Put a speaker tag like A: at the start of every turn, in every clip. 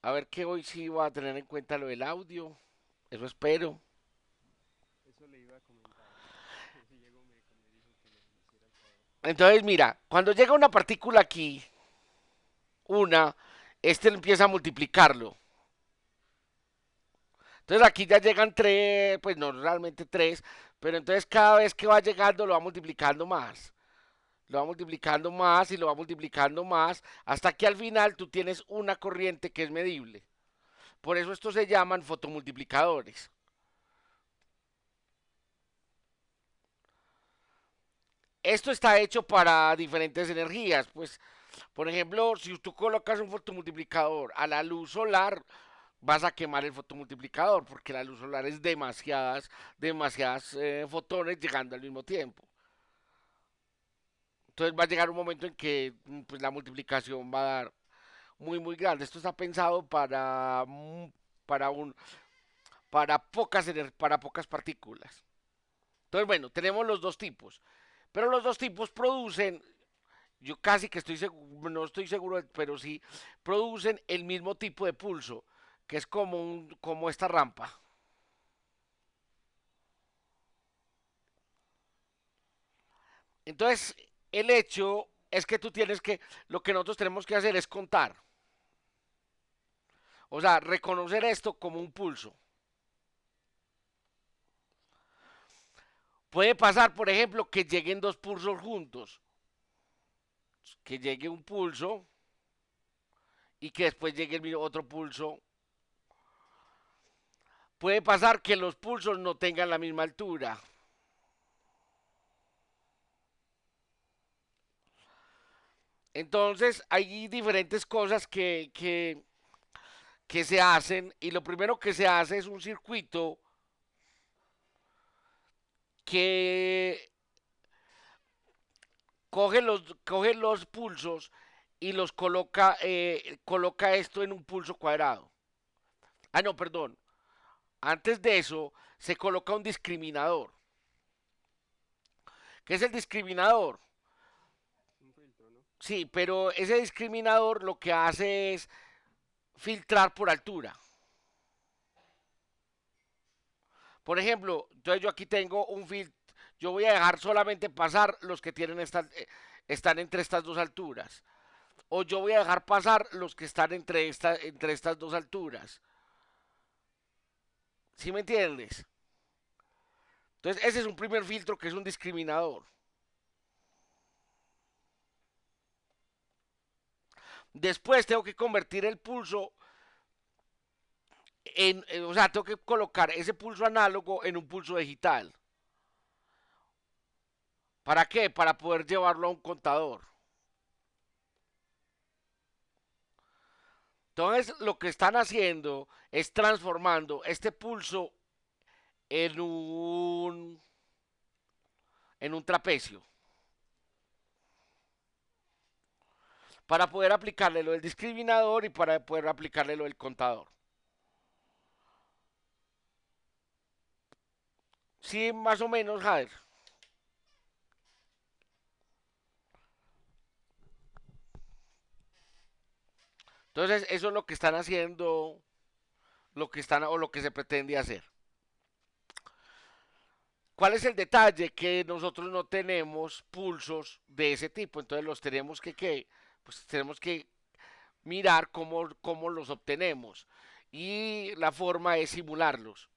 A: A ver que hoy sí va a tener en cuenta lo del audio. Eso espero.
B: Eso le iba a comentar. Diego me dijo que le hiciera el favor.
A: Entonces, mira, cuando llega una partícula aquí, una, este empieza a multiplicarlo. Entonces aquí ya llegan tres, pues no realmente tres, pero entonces cada vez que va llegando lo va multiplicando más. Lo va multiplicando más y lo va multiplicando más, hasta que al final tú tienes una corriente que es medible. Por eso estos se llaman fotomultiplicadores. Esto está hecho para diferentes energías. Pues, por ejemplo, si tú colocas un fotomultiplicador a la luz solar, vas a quemar el fotomultiplicador, porque la luz solar es demasiadas fotones llegando al mismo tiempo. Entonces va a llegar un momento en que pues, la multiplicación va a dar muy grande. Esto está pensado para un, para pocas partículas. Entonces, bueno, tenemos los dos tipos. Pero los dos tipos producen, yo casi que estoy seguro, no estoy seguro, pero sí, producen el mismo tipo de pulso, que es como esta rampa. Entonces, el hecho es que lo que nosotros tenemos que hacer es contar. O sea, reconocer esto como un pulso. Puede pasar, por ejemplo, que lleguen dos pulsos juntos. Que llegue un pulso y que después llegue el otro pulso. Puede pasar que los pulsos no tengan la misma altura. Entonces, hay diferentes cosas que se hacen y lo primero que se hace es un circuito que coge los pulsos y coloca esto en un pulso cuadrado. Ah, no, perdón. Antes de eso, se coloca un discriminador. ¿Qué es el discriminador?
B: Un filtro, ¿no?
A: Sí, pero ese discriminador lo que hace es filtrar por altura. Por ejemplo, entonces yo aquí tengo un filtro. Yo voy a dejar solamente pasar los que están entre estas dos alturas. O yo voy a dejar pasar los que están entre estas dos alturas. ¿Sí me entiendes? Entonces ese es un primer filtro que es un discriminador. Después tengo que convertir el pulso o sea, tengo que colocar ese pulso análogo en un pulso digital. ¿Para qué? Para poder llevarlo a un contador. Entonces, lo que están haciendo es transformando este pulso en en un trapecio para poder aplicarle lo del discriminador y para poder aplicarle lo del contador. Sí, más o menos, Jader. Entonces, eso es lo que están haciendo, lo que se pretende hacer. ¿Cuál es el detalle? Que nosotros no tenemos pulsos de ese tipo, entonces los tenemos pues tenemos que mirar cómo los obtenemos. Y la forma es simularlos.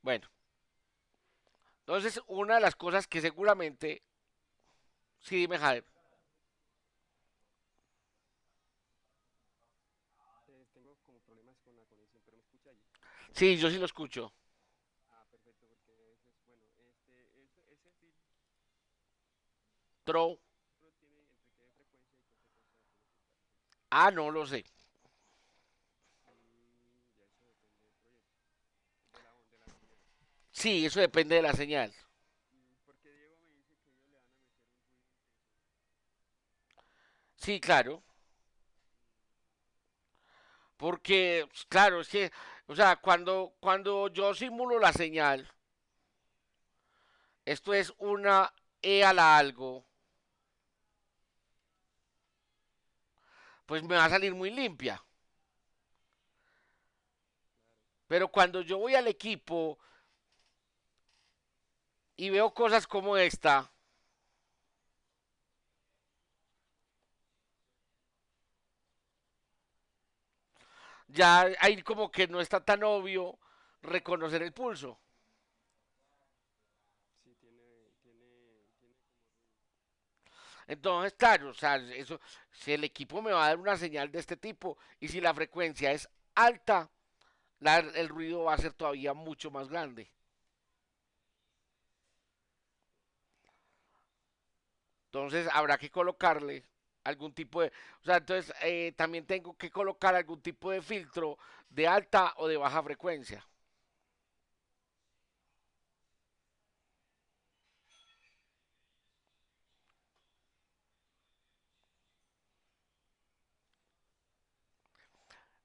A: Bueno, entonces una de las cosas que seguramente, sí, dime Jader,
B: Tengo como problemas con la conexión, pero me escucha allí.
A: sí, yo sí lo escucho.
B: Ah, perfecto, porque ese es, bueno, ese filtro
A: Tro,
B: tiene entre qué frecuencia y qué frecuencia tiene que estar.
A: no lo sé.
B: Ya eso depende del proyecto, de la señal.
A: Sí, eso depende de la señal.
B: Porque Diego me dice que ellos le van a meter un ruido intenso.
A: Sí, claro, porque, pues, claro, es que, o sea, cuando yo simulo la señal, esto es E a la algo, pues me va a salir muy limpia.
B: claro.
A: Pero cuando yo voy al equipo y veo cosas como esta, ya ahí como que no está tan obvio reconocer el pulso.
B: Sí, tiene como ruido.
A: Entonces, claro, o sea, eso, si el equipo me va a dar una señal de este tipo y si la frecuencia es alta, el ruido va a ser todavía mucho más grande. Entonces, habrá que colocarle algún tipo de... O sea, entonces también tengo que colocar algún tipo de filtro de alta o de baja frecuencia.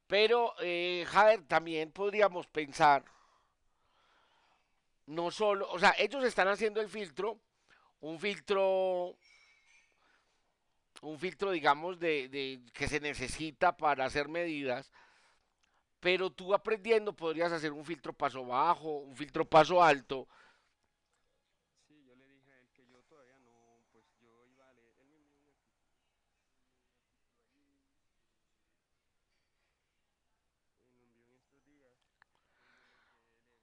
A: Pero, Javier, también podríamos pensar, no solo, o sea, ellos están haciendo el filtro, un filtro, un filtro, digamos, que se necesita para hacer medidas, pero tú aprendiendo podrías hacer un filtro paso bajo, un filtro paso alto.
B: Sí, yo le dije a él que yo todavía no, pues yo iba a leer, él me envió un artículo, ahí, lo envió en estos días, entonces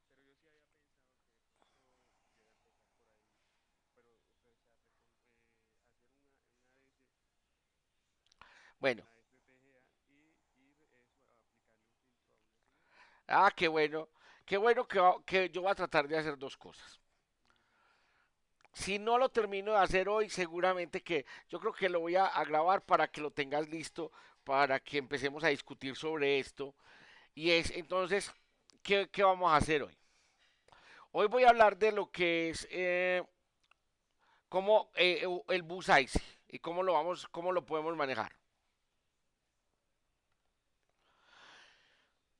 B: yo lo quería leer, pero yo sí había pensado que de pronto yo iba a empezar por ahí, pero pues hacer una ADC con
A: Bueno,
B: la FPGA y eso, aplicarle un filtro a una señal.
A: ah, qué bueno que yo voy a tratar de hacer dos cosas.
B: Ujú.
A: Si no lo termino de hacer hoy, seguramente que yo creo que lo voy a grabar para que lo tengas listo, para que empecemos a discutir sobre esto. Y es entonces, ¿qué vamos a hacer hoy? Hoy voy a hablar de lo que es cómo, el bus ICE y cómo lo podemos manejar.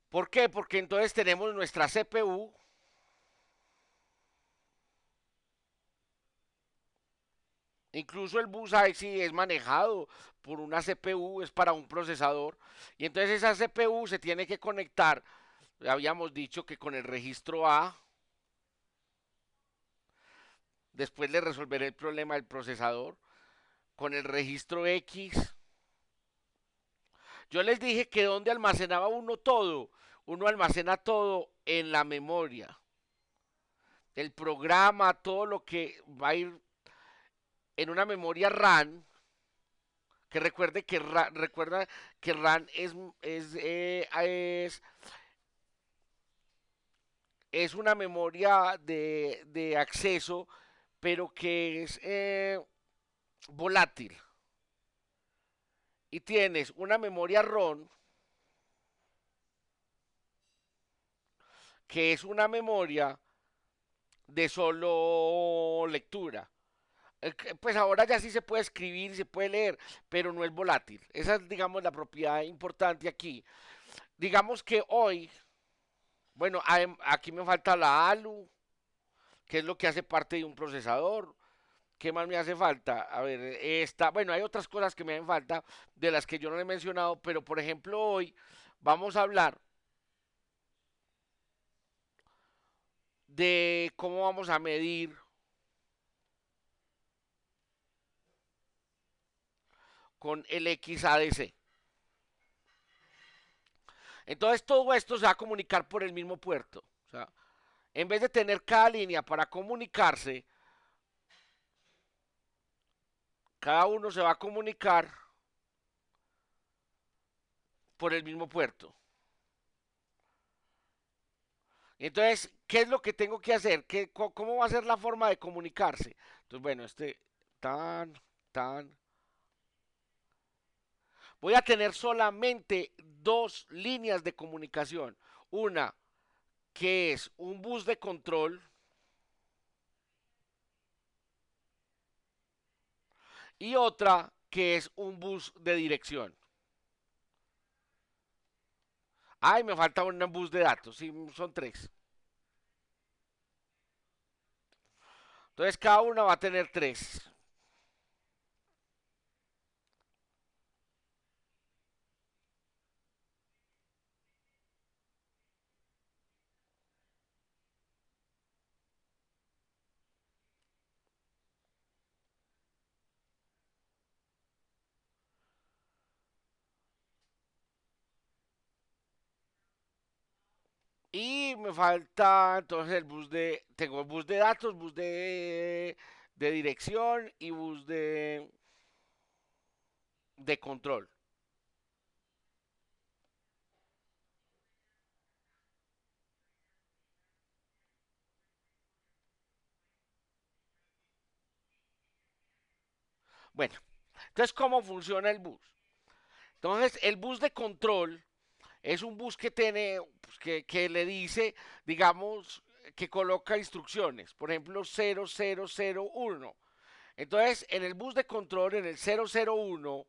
A: ¿Por qué? Porque entonces tenemos nuestra CPU, incluso el bus ICE es manejado por una CPU, es para un procesador, y entonces esa CPU se tiene que conectar, habíamos dicho que con el registro A, después de resolver el problema del procesador, con el registro X. Yo les dije que donde almacenaba uno todo, uno almacena todo en la memoria. El programa, todo lo que va a ir en una memoria RAM, que recuerde que recuerda que RAM es una memoria de acceso, pero que es volátil. Y tienes una memoria ROM, que es una memoria de solo lectura. Pues ahora ya sí se puede escribir, se puede leer, pero no es volátil. Esa es, digamos, la propiedad importante aquí. Digamos que hoy, bueno, aquí me falta la ALU, que es lo que hace parte de un procesador. ¿Qué más me hace falta? A ver, bueno, hay otras cosas que me hacen falta de las que yo no he mencionado, pero por ejemplo hoy vamos a hablar de cómo vamos a medir con el XADC. Entonces todo esto se va a comunicar por el mismo puerto. O sea, en vez de tener cada línea para comunicarse, cada uno se va a comunicar por el mismo puerto. Entonces, ¿qué es lo que tengo que hacer? ¿Cómo va a ser la forma de comunicarse? Entonces, bueno, tan, tan. Voy a tener solamente dos líneas de comunicación. Una que es un bus de control y otra que es un bus de dirección. Ay, me falta un bus de datos. Sí, son tres. Entonces cada una va a tener tres. Y me falta entonces el bus de, tengo bus de datos, bus de dirección y bus de control. Bueno, entonces, ¿cómo funciona el bus? Entonces, el bus de control es un bus que tiene, pues, que le dice, digamos, que coloca instrucciones, por ejemplo, 0001. Entonces, en el bus de control, en el 001,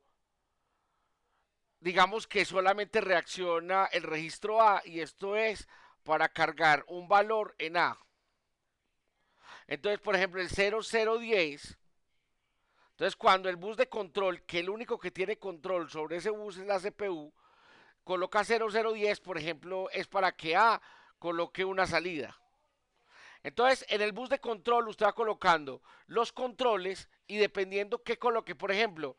A: digamos que solamente reacciona el registro A y esto es para cargar un valor en A. Entonces, por ejemplo, el 0010, entonces cuando el bus de control, que el único que tiene control sobre ese bus es la CPU, coloca 0010, por ejemplo, es para que A coloque una salida. Entonces, en el bus de control usted va colocando los controles y dependiendo qué coloque, por ejemplo,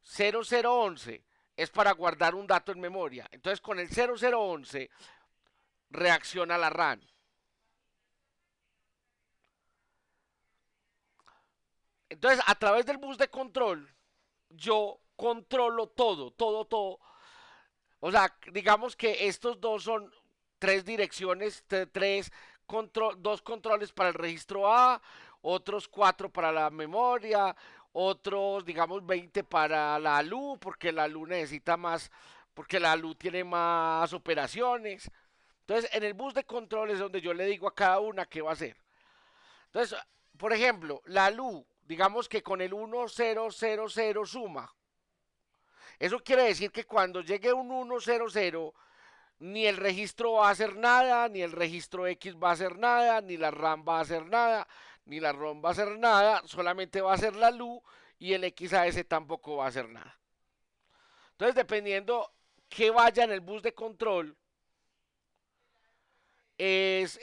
A: 0011 es para guardar un dato en memoria. Entonces, con el 0011 reacciona la RAM. Entonces, a través del bus de control, yo controlo todo, todo, todo. O sea, digamos que estos dos son tres direcciones, dos controles para el registro A, otros cuatro para la memoria, otros, digamos, 20 para la LU, porque la LU necesita más, porque la LU tiene más operaciones. Entonces, en el bus de control es donde yo le digo a cada una qué va a hacer. Entonces, por ejemplo, la LU, digamos que con el 1000 suma. Eso quiere decir que cuando llegue un 100, ni el registro va a hacer nada, ni el registro X va a hacer nada, ni la RAM va a hacer nada, ni la ROM va a hacer nada, solamente va a hacer la LU y el XAS tampoco va a hacer nada. Entonces, dependiendo que vaya en el bus de control, es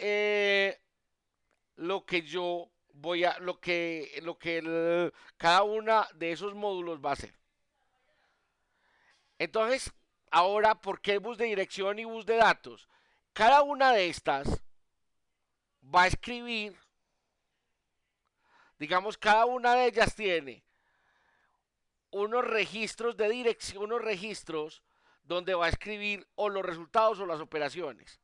A: lo que yo voy a, cada una de esos módulos va a hacer. Entonces, ahora, ¿por qué bus de dirección y bus de datos? Cada una de estas va a escribir, digamos, cada una de ellas tiene unos registros de dirección, unos registros donde va a escribir o los resultados o las operaciones.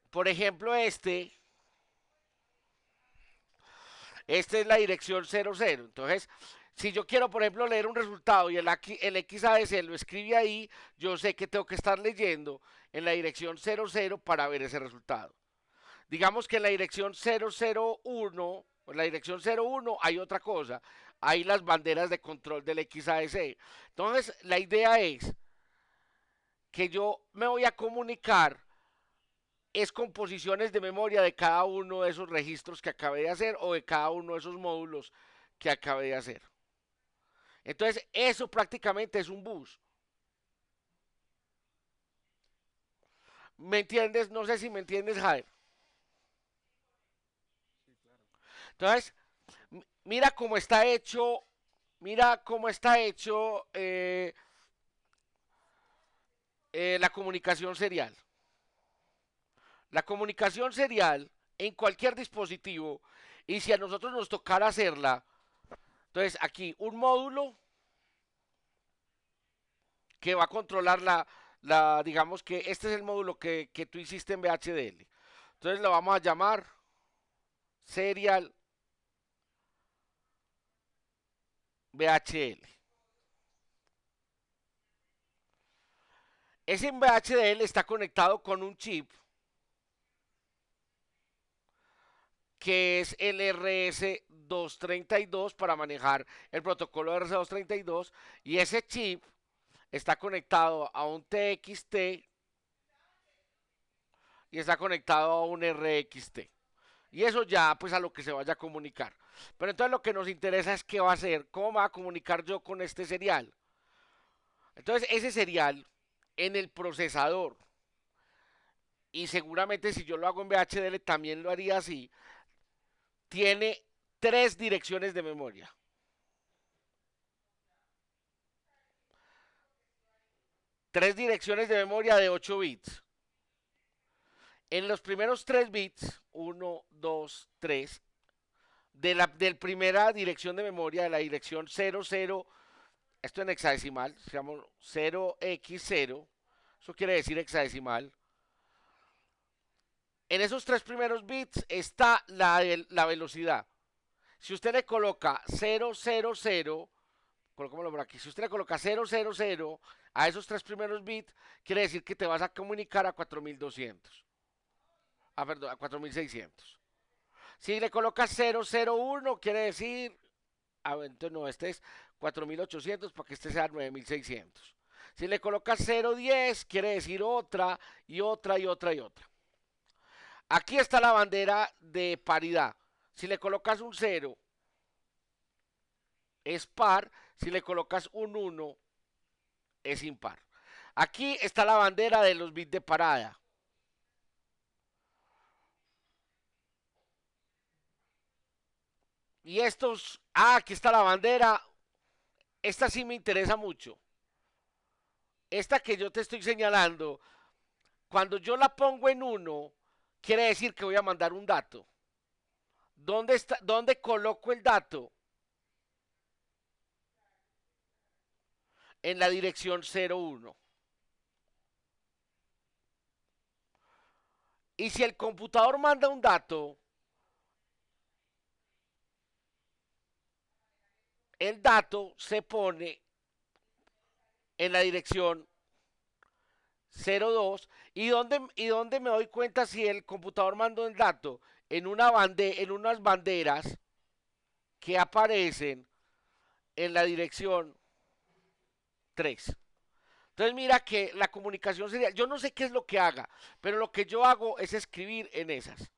A: Por ejemplo, este es la dirección 00. Entonces, si yo quiero, por ejemplo, leer un resultado y el XADC lo escribe ahí, yo sé que tengo que estar leyendo en la dirección 00 para ver ese resultado. Digamos que en la dirección 001, en la dirección 01 hay otra cosa, hay las banderas de control del XADC. Entonces, la idea es que yo me voy a comunicar es con posiciones de memoria de cada uno de esos registros que acabé de hacer o de cada uno de esos módulos que acabé de hacer. Entonces, eso prácticamente es un bus. ¿Me entiendes? No sé si me entiendes, Jaime.
B: Sí, claro.
A: Entonces, mira cómo está hecho, mira cómo está hecho la comunicación serial. La comunicación serial en cualquier dispositivo, y si a nosotros nos tocara hacerla, entonces aquí un módulo que va a controlar digamos que este es el módulo que tú hiciste en VHDL. Entonces lo vamos a llamar serial VHL. Ese VHDL está conectado con un chip que es el RS232 para manejar el protocolo RS232 y ese chip está conectado a un TXT y está conectado a un RXT. Y eso ya, pues a lo que se vaya a comunicar. Pero entonces lo que nos interesa es qué va a hacer, cómo me va a comunicar yo con este serial. Entonces ese serial en el procesador, y seguramente si yo lo hago en VHDL también lo haría así, tiene tres direcciones de memoria. Tres direcciones de memoria de 8 bits. En los primeros 3 bits, 1, 2, 3, de la primera dirección de memoria, de la dirección 00, esto en hexadecimal, se llama 0x0, eso quiere decir hexadecimal. En esos tres primeros bits está la velocidad. Si usted le coloca 000, colocémoslo por aquí, si usted le coloca 000 a esos tres primeros bits, quiere decir que te vas a comunicar a 4200. Perdón, a 4600. Si le colocas 001, quiere decir, entonces no, este es 4800 para que este sea 9600. Si le colocas 010, quiere decir otra y otra y otra y otra. Aquí está la bandera de paridad. Si le colocas un 0, es par. Si le colocas un 1, es impar. Aquí está la bandera de los bits de parada. Y estos, aquí está la bandera. Esta sí me interesa mucho. Esta que yo te estoy señalando, cuando yo la pongo en 1, quiere decir que voy a mandar un dato. ¿Dónde coloco el dato? En la dirección 01. Y si el computador manda un dato, el dato se pone en la dirección 02. ¿Y dónde me doy cuenta si el computador mandó el dato? En unas banderas que aparecen en la dirección 3. Entonces mira que la comunicación sería, yo no sé qué es lo que haga, pero lo que yo hago es escribir en esas.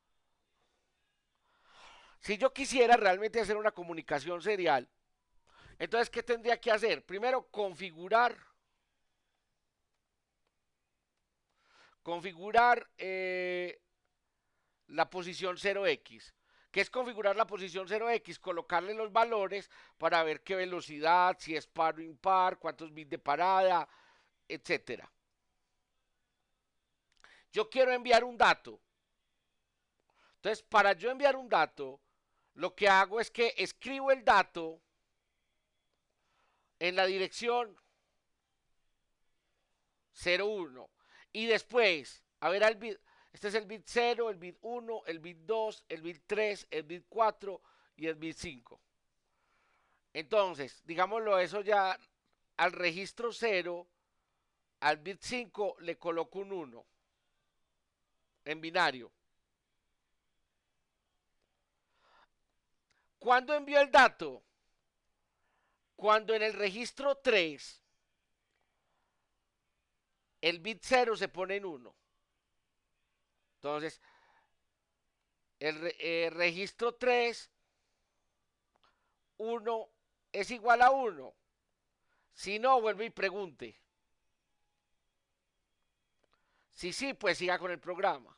A: Si yo quisiera realmente hacer una comunicación serial, entonces ¿qué tendría que hacer? Primero, configurar la posición 0x. ¿Qué es configurar la posición 0x? Colocarle los valores para ver qué velocidad, si es par o impar, cuántos bits de parada, etcétera. Yo quiero enviar un dato. Entonces, para yo enviar un dato, lo que hago es que escribo el dato en la dirección 01. Y después, a ver, este es el bit 0, el bit 1, el bit 2, el bit 3, el bit 4 y el bit 5. Entonces, digámoslo eso ya, al registro 0, al bit 5 le coloco un 1 en binario. ¿Cuándo envío el dato? Cuando en el registro 3 el bit 0 se pone en 1. Entonces, el registro 3, 1 es igual a 1. Si no, vuelve y pregunte. Si sí, pues siga con el programa.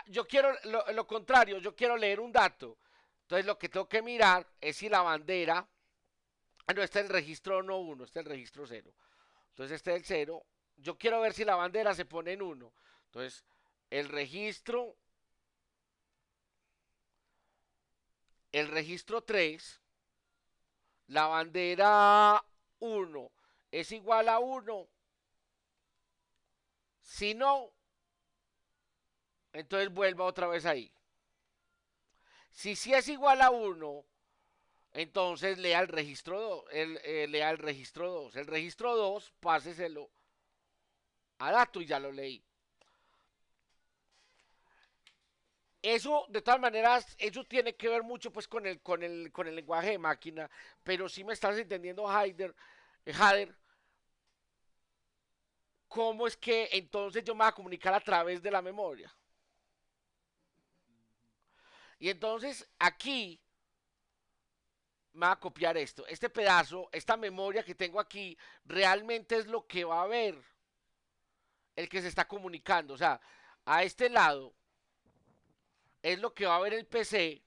A: Yo quiero lo contrario, yo quiero leer un dato. Entonces lo que tengo que mirar es si la bandera. No, este es el registro no 1, este es el registro 0. Entonces este es el 0. Yo quiero ver si la bandera se pone en 1. Entonces, el registro, el registro 3, la bandera 1 es igual a 1. Si no, entonces vuelva otra vez ahí. Si sí es igual a 1, entonces lea el registro 2. Lea el registro 2. El registro 2, páseselo a dato y ya lo leí. Eso, de todas maneras, eso tiene que ver mucho pues con el lenguaje de máquina, pero si me estás entendiendo, Hader, ¿cómo es que entonces yo me voy a comunicar a través de la memoria?
B: ujú,
A: Y entonces aquí me va a copiar esto. Este pedazo, esta memoria que tengo aquí, realmente es lo que va a ver el que se está comunicando. O sea, a este lado es lo que va a ver el PC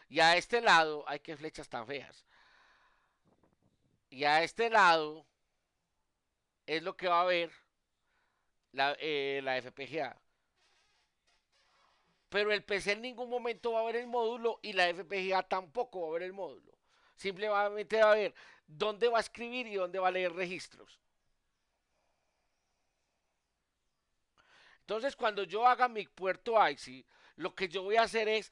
A: y a este lado, ay, qué flechas tan feas. Y a este lado es lo que va a ver la FPGA. Pero el PC en ningún momento va a ver el módulo y la FPGA tampoco va a ver el módulo. Simplemente va a ver dónde va a escribir y dónde va a leer registros. Entonces, cuando yo haga mi puerto IC, lo que yo voy a hacer es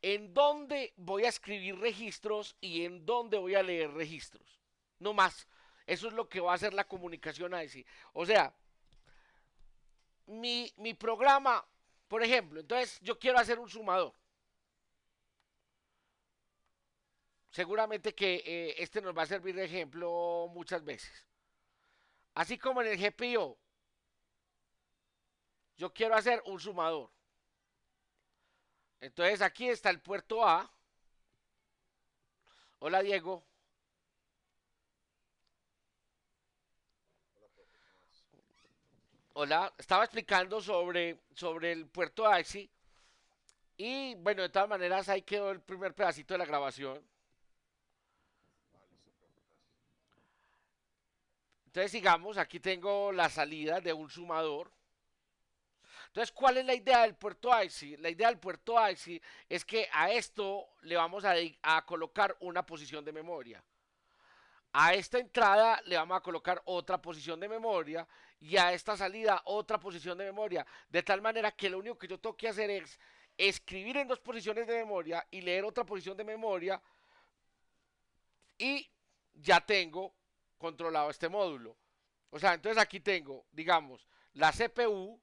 A: en dónde voy a escribir registros y en dónde voy a leer registros. No más. Eso es lo que va a hacer la comunicación IC. O sea, mi programa, por ejemplo, entonces yo quiero hacer un sumador. Seguramente que este nos va a servir de ejemplo muchas veces. Así como en el GPIO, yo quiero hacer un sumador. Entonces aquí está el puerto A. Hola Diego. Hola. Estaba explicando sobre el puerto AXI. Y bueno, de todas maneras ahí quedó el primer pedacito de la grabación. Entonces sigamos, aquí tengo la salida de un sumador. Entonces, ¿cuál es la idea del puerto IC? La idea del puerto IC es que a esto le vamos a colocar una posición de memoria. A esta entrada le vamos a colocar otra posición de memoria y a esta salida otra posición de memoria. De tal manera que lo único que yo tengo que hacer es escribir en dos posiciones de memoria y leer otra posición de memoria y ya tengo controlado este módulo. O sea, entonces aquí tengo, digamos, la CPU,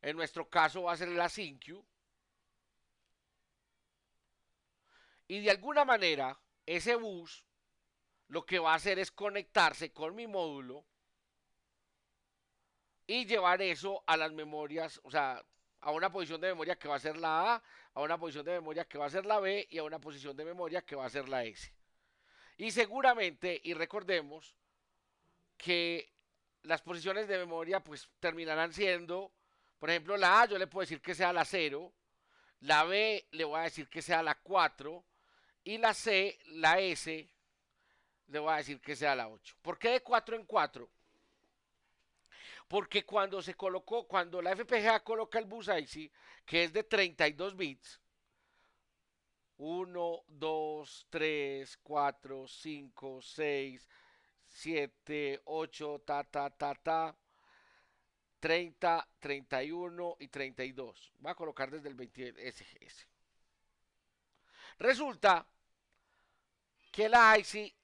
A: en nuestro caso va a ser la SyncQ, y de alguna manera ese bus lo que va a hacer es conectarse con mi módulo y llevar eso a las memorias, o sea, a una posición de memoria que va a ser la a una posición de memoria que va a ser la B y a una posición de memoria que va a ser la S. Y seguramente, y recordemos, que las posiciones de memoria pues terminarán siendo, por ejemplo, la A yo le puedo decir que sea la 0, la B le voy a decir que sea la 4 y la C, la S, le voy a decir que sea la 8. ¿Por qué de 4 en 4? Porque cuando se colocó, cuando la FPGA coloca el bus IC, que es de 32 bits, 1, 2, 3, 4, 5, 6, 7, 8, ta, 30, 31 y 32. Voy a colocar desde el 20 SS. Resulta que la IC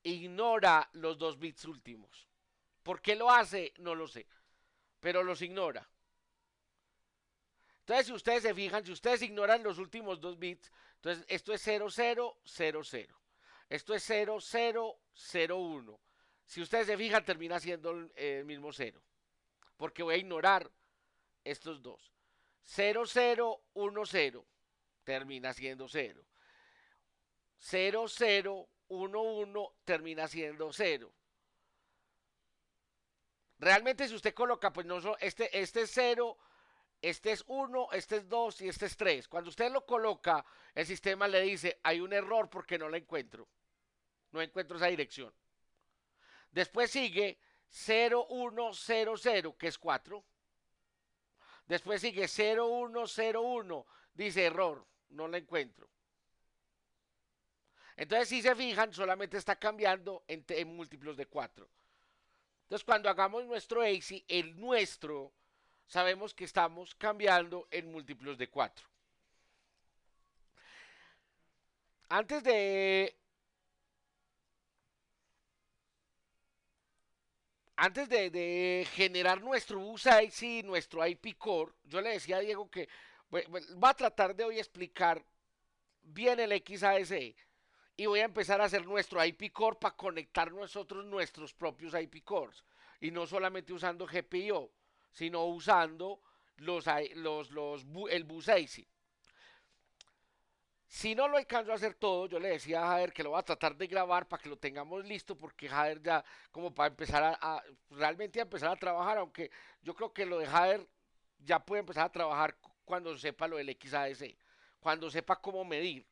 A: ignora los dos bits últimos. ¿Por qué lo hace? No lo sé, pero los ignora. Entonces, si ustedes se fijan, si ustedes ignoran los últimos dos bits, entonces esto es 0000. Esto es 0001. Si ustedes se fijan, termina siendo el mismo cero. Porque voy a ignorar estos dos. 0010 termina siendo cero. 0011 termina siendo cero. Realmente si usted coloca, pues no, este es cero, este es uno, este es 2 y este es 3. Cuando usted lo coloca, el sistema le dice, hay un error porque no la encuentro. No encuentro esa dirección. Después sigue 0100, que es 4. Después sigue 0101, dice error, no la encuentro. Entonces, si se fijan, solamente está cambiando en múltiplos de 4. Entonces, cuando hagamos nuestro ACI, el nuestro, sabemos que estamos cambiando en múltiplos de 4. Antes de generar nuestro USAIC, nuestro IP Core, yo le decía a Diego que va a tratar de hoy explicar bien el XASE y voy a empezar a hacer nuestro IP core para conectar nosotros nuestros propios IP cores y no solamente usando GPIO, sino usando el bus ASIC. Si no lo alcanzo a hacer todo, yo le decía a Jader que lo voy a tratar de grabar para que lo tengamos listo, porque Jader ya, como para empezar realmente a empezar a trabajar, aunque yo creo que lo de Jader ya puede empezar a trabajar cuando sepa lo del XADC, cuando sepa cómo medir.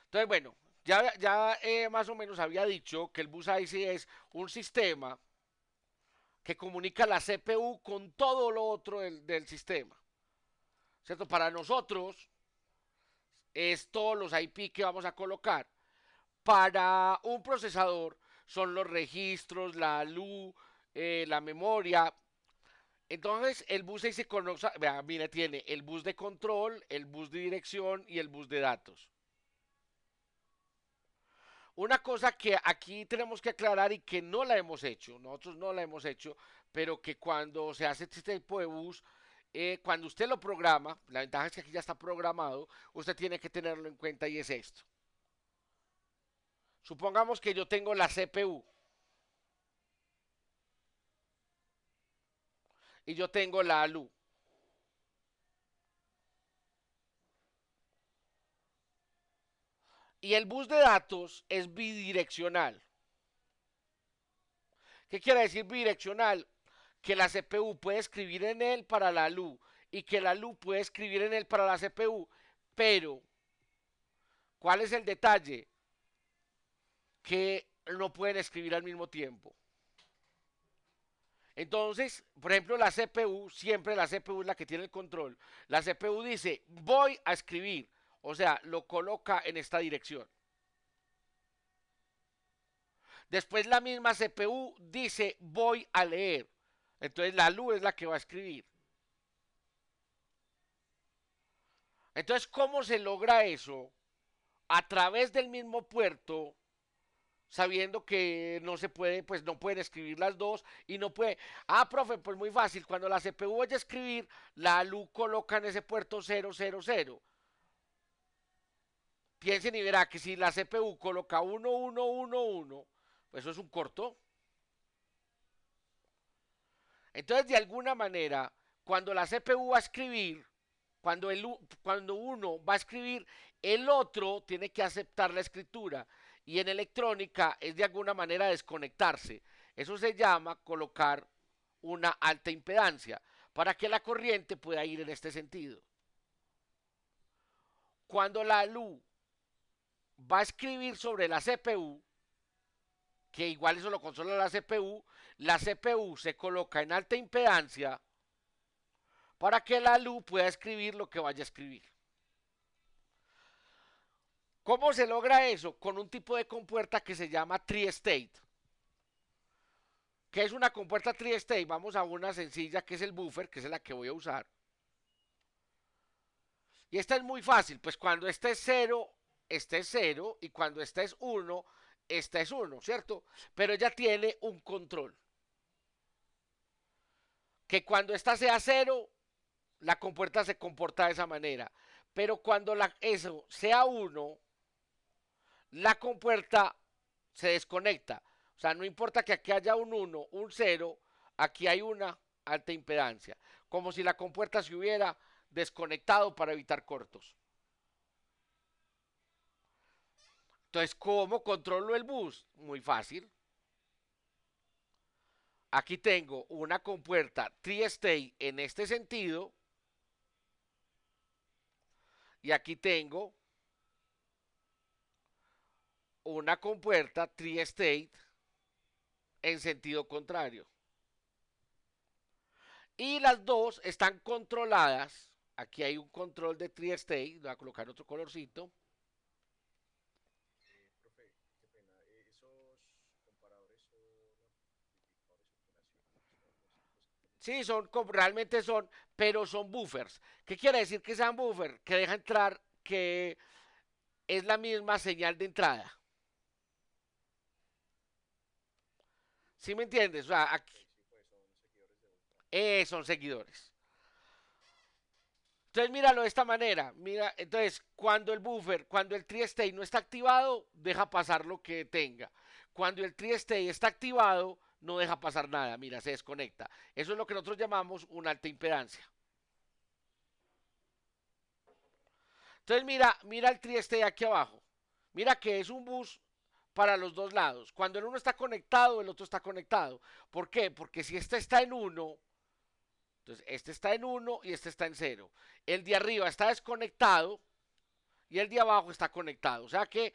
A: Entonces, bueno, ya más o menos había dicho que el bus ASIC es un sistema que comunica la CPU con todo lo otro del sistema. ¿Cierto? Para nosotros es todos los IP que vamos a colocar. Para un procesador son los registros, la luz, la memoria. Entonces el bus ahí se conoce, vea, mira, tiene el bus de control, el bus de dirección y el bus de datos. Una cosa que aquí tenemos que aclarar y que no la hemos hecho, nosotros no la hemos hecho, pero que cuando se hace este tipo de bus, cuando usted lo programa, la ventaja es que aquí ya está programado, usted tiene que tenerlo en cuenta y es esto. Supongamos que yo tengo la CPU y yo tengo la ALU. Y el bus de datos es bidireccional. ¿Qué quiere decir bidireccional? Que la CPU puede escribir en él para la LU y que la LU puede escribir en él para la CPU. Pero, ¿cuál es el detalle? Que no pueden escribir al mismo tiempo. Entonces, por ejemplo, la CPU, siempre la CPU es la que tiene el control. La CPU dice, voy a escribir. O sea, lo coloca en esta dirección. Después la misma CPU dice voy a leer. Entonces la luz es la que va a escribir. Entonces, ¿cómo se logra eso? A través del mismo puerto, sabiendo que no se puede, pues no pueden escribir las dos y no puede. Ah, profe, pues muy fácil. Cuando la CPU vaya a escribir, la luz coloca en ese puerto 000. Piensen y verá que si la CPU coloca 1111, pues eso es un corto. Entonces, de alguna manera, cuando la CPU va a escribir, cuando uno va a escribir, el otro tiene que aceptar la escritura. Y en electrónica es de alguna manera desconectarse. Eso se llama colocar una alta impedancia para que la corriente pueda ir en este sentido. Cuando la luz va a escribir sobre la CPU, que igual eso lo controla la CPU se coloca en alta impedancia para que la luz pueda escribir lo que vaya a escribir. ¿Cómo se logra eso? Con un tipo de compuerta que se llama tri-state. ¿Qué es una compuerta tri-state? Vamos a una sencilla que es el buffer, que es la que voy a usar. Y esta es muy fácil, pues cuando este es 0, este es 0, y cuando este es 1, este es 1, ¿cierto? Pero ella tiene un control. Que cuando esta sea 0, la compuerta se comporta de esa manera. Pero cuando eso sea 1, la compuerta se desconecta. O sea, no importa que aquí haya un 1, un 0, aquí hay una alta impedancia. Como si la compuerta se hubiera desconectado para evitar cortos. Entonces, ¿cómo controlo el bus? Muy fácil. Aquí tengo una compuerta tri-state en este sentido. Y aquí tengo una compuerta tri-state en sentido contrario. Y las dos están controladas. Aquí hay un control de tri-state. Voy a colocar otro colorcito.
B: Profe, qué pena. ¿Esos comparadores son amplificadores operacionales o algo así? Pues,
A: Sí, realmente son, pero son buffers. ¿Qué quiere decir que sean buffers? Que deja entrar, que es la misma señal de entrada. ¿Sí me entiendes? O sea,
B: ok, sí, pues son seguidores de ultra.
A: son seguidores. Entonces míralo de esta manera, mira, entonces cuando el buffer, cuando el tri-state no está activado, deja pasar lo que tenga. Cuando el tri-state está activado, no deja pasar nada, mira, se desconecta. Eso es lo que nosotros llamamos una alta impedancia. Entonces mira el tri-state aquí abajo. Mira que es un bus para los dos lados. Cuando el uno está conectado, el otro está conectado. ¿Por qué? Porque si este está en uno, entonces este está en uno y este está en cero. El de arriba está desconectado y el de abajo está conectado. O sea que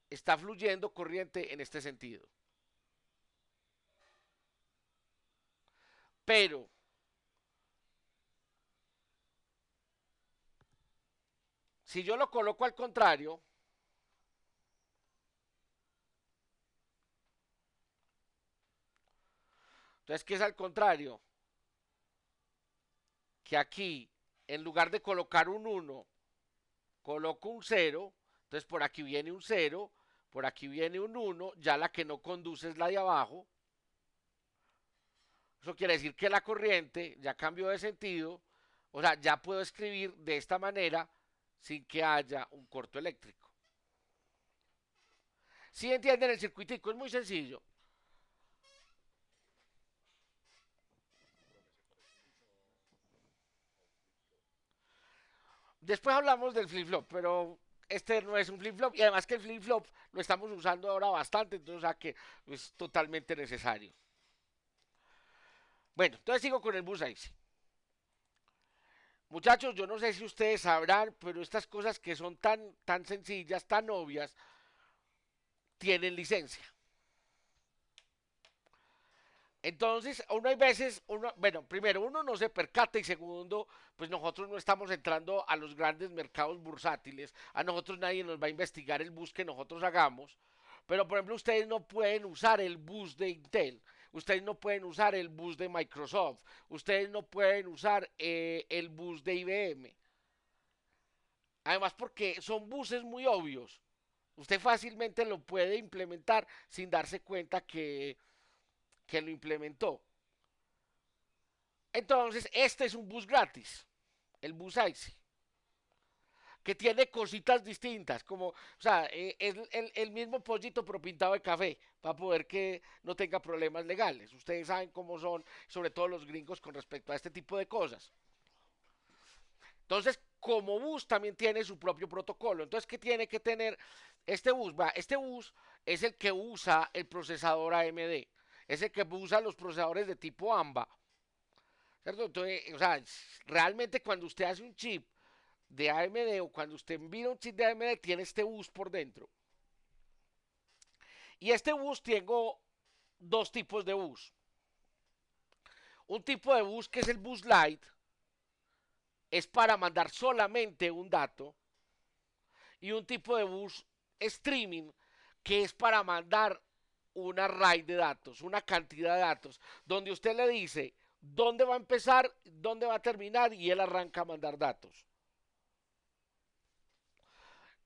A: está fluyendo corriente en este sentido. Pero si yo lo coloco al contrario, entonces ¿qué es al contrario? Que aquí, en lugar de colocar un uno, coloco un cero. Entonces por aquí viene un cero, por aquí viene un uno. Ya la que no conduce es la de abajo. Eso quiere decir que la corriente ya cambió de sentido. O sea, ya puedo escribir de esta manera sin que haya un corto eléctrico. Si entienden el circuitico, es muy sencillo. Después hablamos del flip-flop, pero este no es un flip-flop y además que el flip-flop lo estamos usando ahora bastante, entonces o sea que es totalmente necesario. Bueno, entonces sigo con el bus IC. Muchachos, yo no sé si ustedes sabrán, pero estas cosas que son tan sencillas, tan obvias, tienen licencia. Entonces, uno hay veces, bueno, primero, uno no se percata y segundo, pues nosotros no estamos entrando a los grandes mercados bursátiles, a nosotros nadie nos va a investigar el bus que nosotros hagamos, pero por ejemplo, ustedes no pueden usar el bus de Intel, ustedes no pueden usar el bus de Microsoft, ustedes no pueden usar el bus de IBM, además porque son buses muy obvios, usted fácilmente lo puede implementar sin darse cuenta que lo implementó. Entonces, este es un bus gratis, el bus ICE, que tiene cositas distintas, como, o sea, es el mismo pollito pero pintado de café, para poder que no tenga problemas legales. Ustedes saben cómo son, sobre todo los gringos, con respecto a este tipo de cosas. Entonces, como bus también tiene su propio protocolo. Entonces, ¿qué tiene que tener este bus? Este bus es el que usa el procesador AMD, es el que usa los procesadores de tipo AMBA. ¿Cierto? Entonces, o sea, realmente cuando usted hace un chip de AMD o cuando usted envía un chip de AMD, tiene este bus por dentro. Y este bus tengo dos tipos de bus. Un tipo de bus que es el bus Lite, es para mandar solamente un dato. Y un tipo de bus streaming, que es para mandar un array de datos, una cantidad de datos, donde usted le dice dónde va a empezar, dónde va a terminar y él arranca a mandar datos.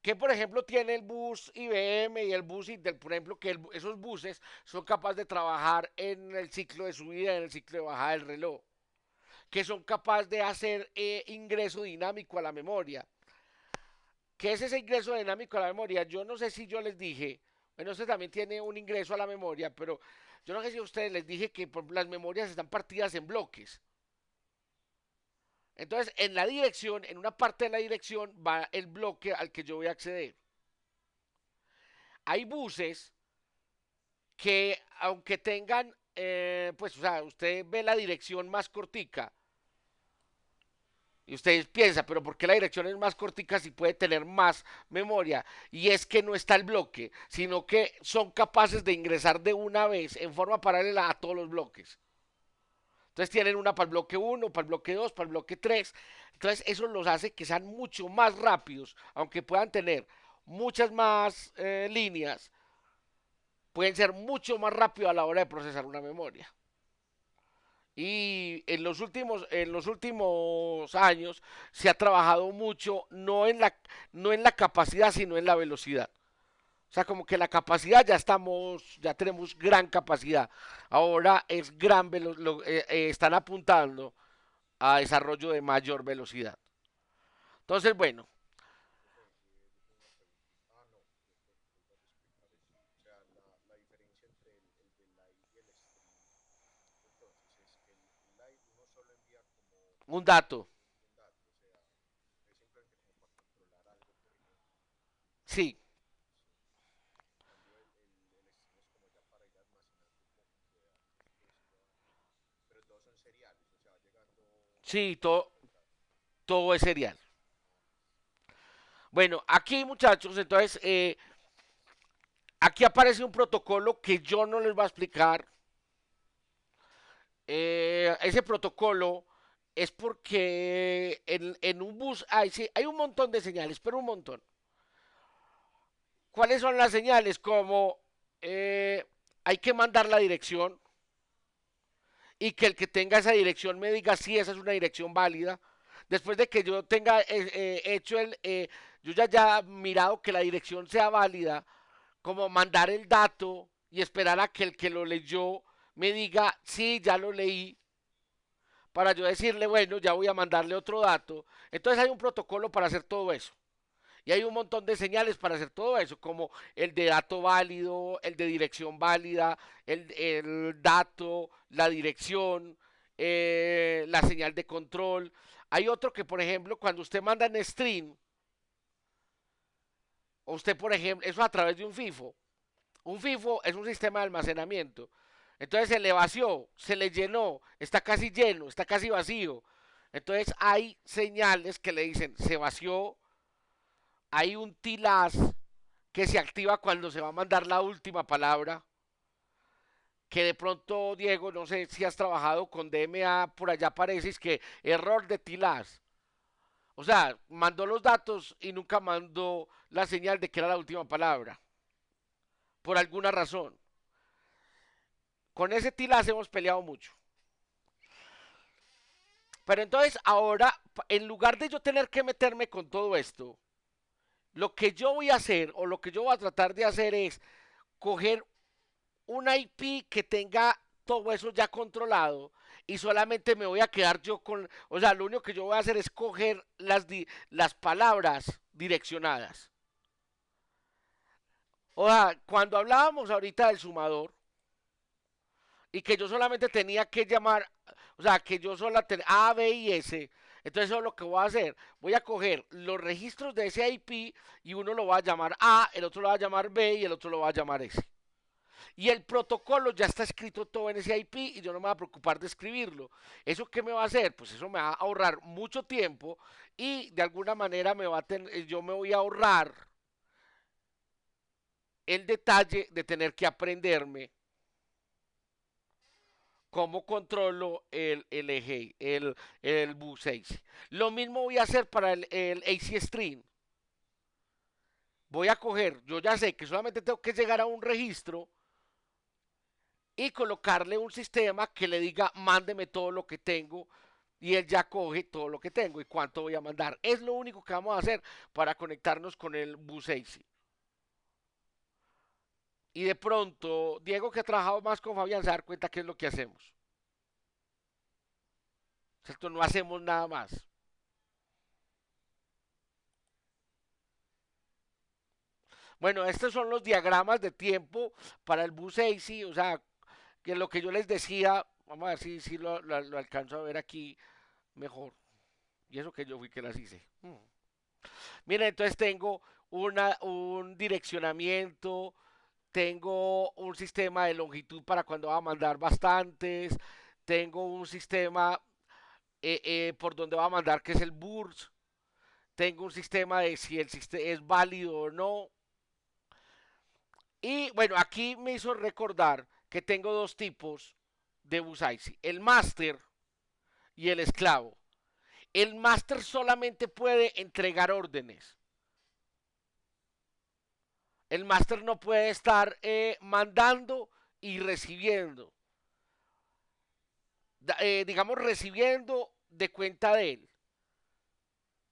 A: Que por ejemplo tiene el bus IBM y el bus Intel, por ejemplo, que esos buses son capaces de trabajar en el ciclo de subida y en el ciclo de bajada del reloj, que son capaces de hacer ingreso dinámico a la memoria. ¿Qué es ese ingreso dinámico a la memoria? Yo no sé si yo les dije, bueno, usted también tiene un ingreso a la memoria, pero yo no sé si a ustedes les dije que las memorias están partidas en bloques. Entonces, en la dirección, en una parte de la dirección va el bloque al que yo voy a acceder. Hay buses que aunque tengan, pues, o sea, usted ve la dirección más cortica y usted piensa, pero ¿por qué la dirección es más cortica si puede tener más memoria? Y es que no está el bloque, sino que son capaces de ingresar de una vez en forma paralela a todos los bloques. Entonces tienen una para el bloque uno, para el bloque 2, para el bloque 3. Entonces eso los hace que sean mucho más rápidos, aunque puedan tener muchas más líneas, pueden ser mucho más rápidos a la hora de procesar una memoria. Y en los últimos años se ha trabajado mucho no en la capacidad, sino en la velocidad. O sea, como que la capacidad ya tenemos gran capacidad. Ahora es están apuntando a desarrollo de mayor velocidad. Entonces, bueno,
B: Yo tengo una preguntita. Ah, no, después vas a explicar eso. O sea, la diferencia entre el delay y el stream, entonces es que el live uno solo envía como
A: un dato.
B: un dato, o sea, es simplemente como para controlar algo, por ejemplo.
A: Sí,
B: Sí. En cambio, el stream es como ya para ir almacenando un poco de datos, pues sí va. Pero todos son seriales, o sea, va llegando
A: sí,
B: dato tras dato.
A: todo es serial.
B: Ah, listo.
A: Bueno, aquí muchachos, entonces, aquí aparece un protocolo que yo no les voy a explicar. Ese protocolo es porque en un bus hay, sí, hay un montón de señales, pero un montón. ¿Cuáles son las señales? Como eh, hay que mandar la dirección y que el que tenga esa dirección me diga si esa es una dirección válida. Después de que yo tenga hecho yo ya mirado que la dirección sea válida, como mandar el dato y esperar a que el que lo leyó me diga, sí, ya lo leí, para yo decirle, bueno, ya voy a mandarle otro dato. Entonces hay un protocolo para hacer todo eso. Y hay un montón de señales para hacer todo eso, como el de dato válido, el de dirección válida, el dato, la dirección, la señal de control. Hay otro que, por ejemplo, cuando usted manda en stream, o usted, por ejemplo, eso a través de un FIFO. Un FIFO es un sistema de almacenamiento. Entonces se le vació, se le llenó, está casi lleno, está casi vacío. Entonces hay señales que le dicen, se vació, hay un tilaz que se activa cuando se va a mandar la última palabra, que de pronto, Diego, no sé si has trabajado con DMA, por allá apareces que error de tilaz. O sea, mandó los datos y nunca mandó la señal de que era la última palabra, por alguna razón. Con ese tilaz hemos peleado mucho. Pero entonces ahora, en lugar de yo tener que meterme con todo esto, lo que yo voy a hacer o lo que yo voy a tratar de hacer es coger una IP que tenga todo eso ya controlado y solamente me voy a quedar yo con, o sea, lo único que yo voy a hacer es coger las palabras direccionadas. O sea, cuando hablábamos ahorita del sumador y que yo solamente tenía que llamar, o sea, que yo solo tenía A, B y S, entonces eso es lo que voy a hacer. Voy a coger los registros de ese IP y uno lo va a llamar A, el otro lo va a llamar B y el otro lo va a llamar S. Y el protocolo ya está escrito todo en ese IP y yo no me voy a preocupar de escribirlo. ¿Eso qué me va a hacer? Pues eso me va a ahorrar mucho tiempo y de alguna manera yo me voy a ahorrar el detalle de tener que aprenderme cómo controlo el eje, el bus 6. Lo mismo voy a hacer para el AC Stream. Voy a coger, yo ya sé que solamente tengo que llegar a un registro y colocarle un sistema que le diga, mándeme todo lo que tengo y él ya coge todo lo que tengo y cuánto voy a mandar. Es lo único que vamos a hacer para conectarnos con el bus AC. Y de pronto, Diego, que ha trabajado más con Fabián, se da cuenta qué es lo que hacemos. ¿Cierto? No hacemos nada más. Bueno, estos son los diagramas de tiempo para el bus AC, o sea, que lo que yo les decía, vamos a ver si lo alcanzo a ver aquí mejor. Y eso que yo fui que las hice. Miren, entonces tengo un direccionamiento, tengo un sistema de longitud para cuando va a mandar bastantes, tengo un sistema por donde va a mandar que es el BURS, tengo un sistema de si el sistema es válido o no. Y bueno, aquí me hizo recordar que tengo dos tipos de BusIC, el máster y el esclavo. El máster solamente puede entregar órdenes. El máster no puede estar mandando y recibiendo. Digamos, recibiendo de cuenta de él.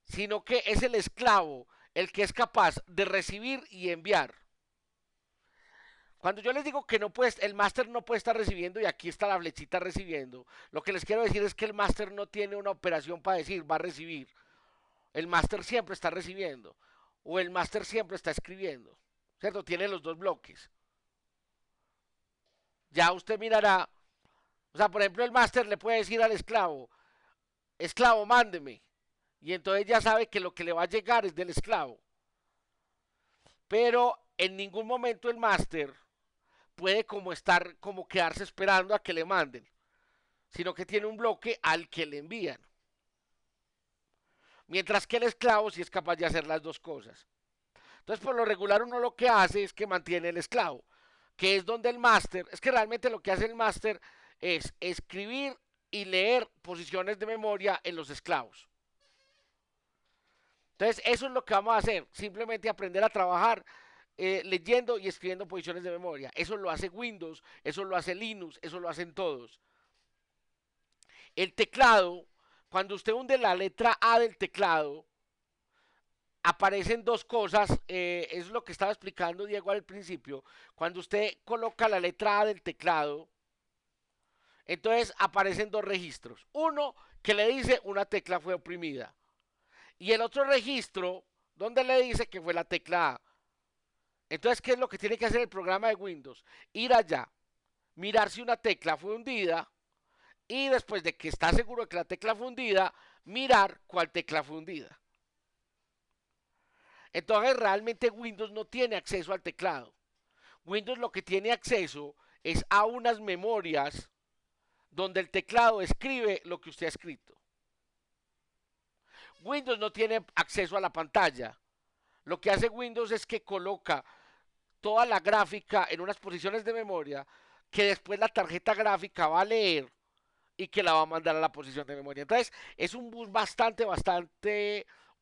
A: Sino que es el esclavo el que es capaz de recibir y enviar. Cuando yo les digo que no puede, el máster no puede estar recibiendo y aquí está la flechita recibiendo, lo que les quiero decir es que el máster no tiene una operación para decir va a recibir. El máster siempre está recibiendo o el máster siempre está escribiendo, ¿cierto? Tiene los dos bloques. Ya usted mirará, o sea, por ejemplo, el máster le puede decir al esclavo, esclavo, mándeme. Y entonces ya sabe que lo que le va a llegar es del esclavo. Pero en ningún momento el máster puede como estar, como quedarse esperando a que le manden, sino que tiene un bloque al que le envían. Mientras que el esclavo sí es capaz de hacer las dos cosas. Entonces, por lo regular, uno lo que hace es que mantiene el esclavo, que es donde el máster, es que realmente lo que hace el máster es escribir y leer posiciones de memoria en los esclavos. Entonces, eso es lo que vamos a hacer, simplemente aprender a trabajar leyendo y escribiendo posiciones de memoria. Eso lo hace Windows, eso lo hace Linux, eso lo hacen todos. El teclado, cuando usted hunde la letra A del teclado, aparecen dos cosas, es lo que estaba explicando Diego al principio. Cuando usted coloca la letra A del teclado, entonces aparecen dos registros. Uno que le dice una tecla fue oprimida. Y el otro registro donde le dice que fue la tecla A. Entonces, ¿qué es lo que tiene que hacer el programa de Windows? Ir allá, mirar si una tecla fue hundida y después de que está seguro de que la tecla fue hundida, mirar cuál tecla fue hundida. Entonces, realmente Windows no tiene acceso al teclado. Windows lo que tiene acceso es a unas memorias donde el teclado escribe lo que usted ha escrito. Windows no tiene acceso a la pantalla. Lo que hace Windows es que coloca toda la gráfica en unas posiciones de memoria que después la tarjeta gráfica va a leer y que la va a mandar a la posición de memoria. Entonces, es un bus bastante,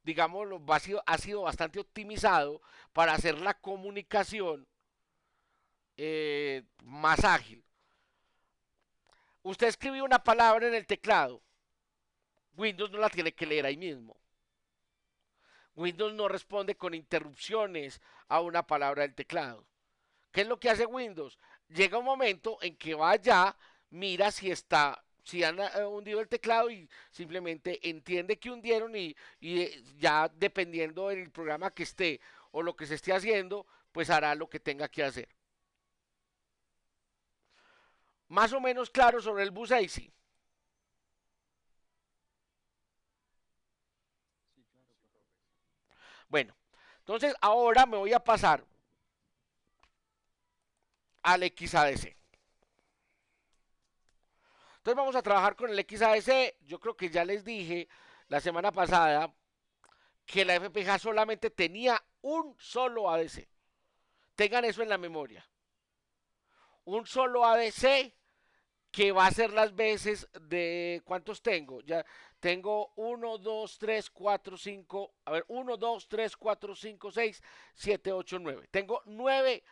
A: digámoslo, ha sido bastante optimizado para hacer la comunicación más ágil. Usted escribió una palabra en el teclado, Windows no la tiene que leer ahí mismo. Windows no responde con interrupciones a una palabra del teclado. ¿Qué es lo que hace Windows? Llega un momento en que va allá, mira si han hundido el teclado y simplemente entiende que hundieron y ya dependiendo del programa que esté o lo que se esté haciendo, pues hará lo que tenga que hacer. Más o menos claro sobre el bus AC.
B: Sí, claro, profe.
A: Bueno, entonces ahora me voy a pasar al XADC. Entonces vamos a trabajar con el XADC. Yo creo que ya les dije la semana pasada que la FPGA solamente tenía un solo ADC. Tengan eso en la memoria. Un solo ADC que va a ser las veces de ¿cuántos tengo? Ya tengo uno, 2, 3, 4, 5, a ver, uno, 2, 3, 4, 5, 6, 7, 8, 9. Tengo 9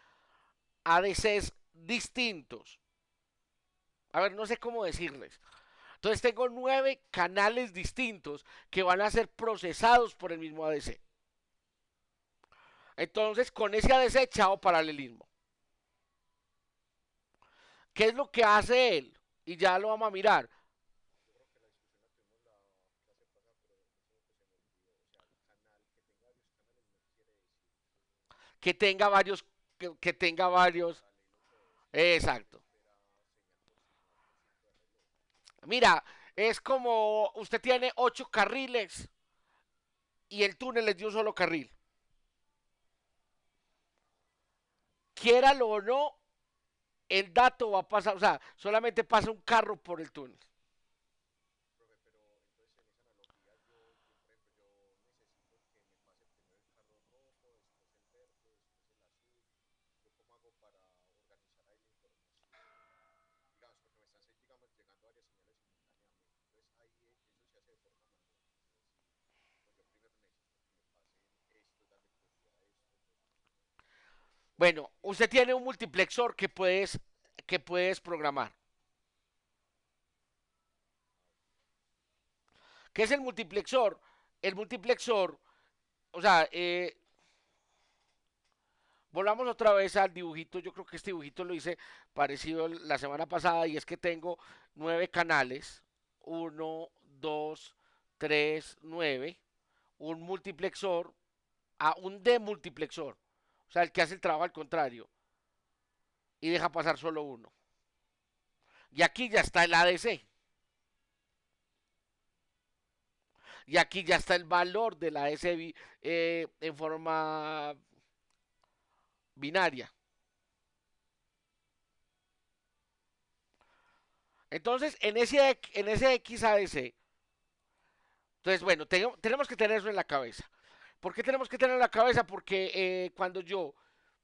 A: ADCs distintos. A ver, no sé cómo decirles. Entonces tengo 9 canales distintos que van a ser procesados por el mismo ADC. Entonces, con ese ADC echado paralelismo. ¿Qué es lo que hace él? Y ya lo vamos a mirar.
B: Yo creo que la discusión la tuvimos la clase pasada, pero de pronto se me olvidó. O sea, el canal, que tenga varios canales no quiere decir
A: Que tenga varios, que tenga varios.
B: paralelo todo, sino que
A: Exacto.
B: opera señal por señal por tiempo de reloj.
A: Mira, es como usted tiene 8 carriles y el túnel es de un solo carril. Quiéralo o no, el dato va a pasar, o sea, solamente pasa un carro por el túnel.
B: Profe, pero entonces en esa analogía por ejemplo, yo necesito que me pase primero el carro rojo, después el verde, después el azul. ¿Yo cómo hago para organizar ahí la información? Digamos, porque me están, digamos, llegando varias señales simultáneamente. Entonces ahí eso se hace de forma manual. Es decir, no, yo primero necesito que me pasen esto, darle prioridad a esto, luego a esto. ¿Yo cómo
A: Bueno,
B: empiezo?
A: usted tiene un multiplexor que puedes programar.
B: Ah, ok.
A: ¿Qué es el multiplexor? El multiplexor, o sea, volvamos otra vez al dibujito. Yo creo que este dibujito lo hice parecido la semana pasada y es que tengo 9 canales. Uno, 2, 3, 9. un multiplexor a un demultiplexor. O sea, el que hace el trabajo al contrario y deja pasar solo uno. Y aquí ya está el ADC. Y aquí ya está el valor de la ADC en forma binaria. Entonces, en ese XADC, entonces, bueno, tenemos que tener eso en la cabeza. ¿Por qué tenemos que tener en la cabeza? Porque cuando yo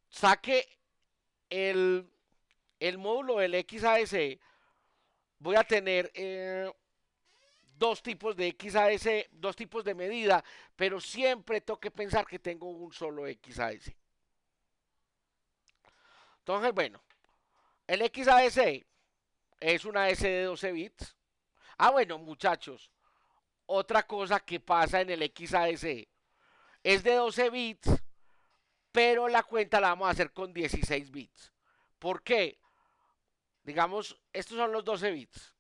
A: saque el, el módulo del XADC, voy a tener dos tipos de XADC, dos tipos de medida, pero siempre tengo que pensar que tengo un solo XADC. Entonces, bueno, el XADC es una S de 12 bits. Ah, bueno, muchachos, otra cosa que pasa en el XADC es de 12 bits, pero la cuenta la vamos a hacer con 16 bits. ¿Por qué? Digamos, estos son los 12 bits.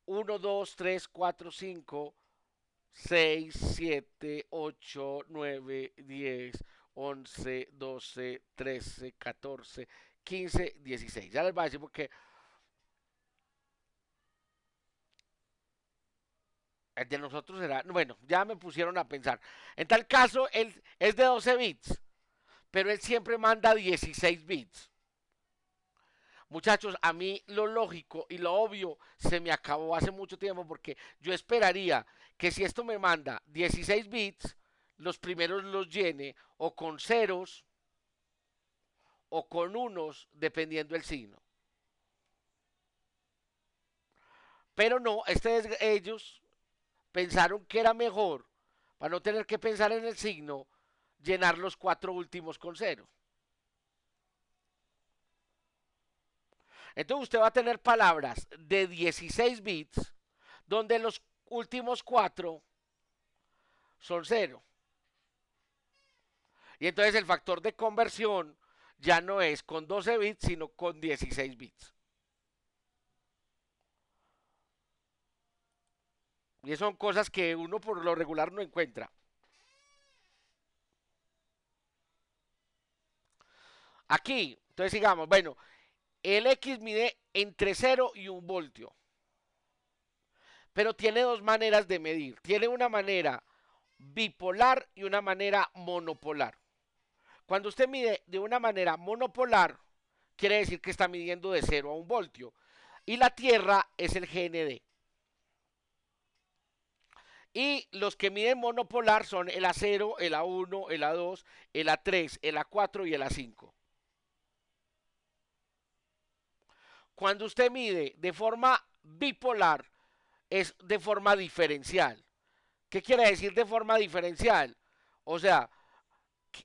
A: 1, 2, 3, 4, 5, 6, 7, 8, 9, 10, 11, 12, 13, 14, 15, 16. Ya les voy a decir porque el de nosotros será. Bueno, ya me pusieron a pensar. En tal caso, él es de 12 bits, pero él siempre manda 16 bits. Muchachos, a mí lo lógico y lo obvio se me acabó hace mucho tiempo porque yo esperaría que si esto me manda 16 bits, los primeros los llene o con ceros o con unos, dependiendo del signo. Pero no, ellos pensaron que era mejor, para no tener que pensar en el signo, llenar los cuatro últimos con cero. Entonces usted va a tener palabras de 16 bits, donde los últimos cuatro son cero. Y entonces el factor de conversión ya no es con 12 bits, sino con 16 bits. Y son cosas que uno por lo regular no encuentra. Aquí, entonces digamos, bueno, el X mide entre 0 y 1 voltio. Pero tiene dos maneras de medir. Tiene una manera bipolar y una manera monopolar. Cuando usted mide de una manera monopolar, quiere decir que está midiendo de 0 a 1 voltio. Y la Tierra es el GND. Y los que miden monopolar son el A0, el A1, el A2, el A3, el A4 y el A5. Cuando usted mide de forma bipolar, es de forma diferencial. ¿Qué quiere decir de forma diferencial? O sea,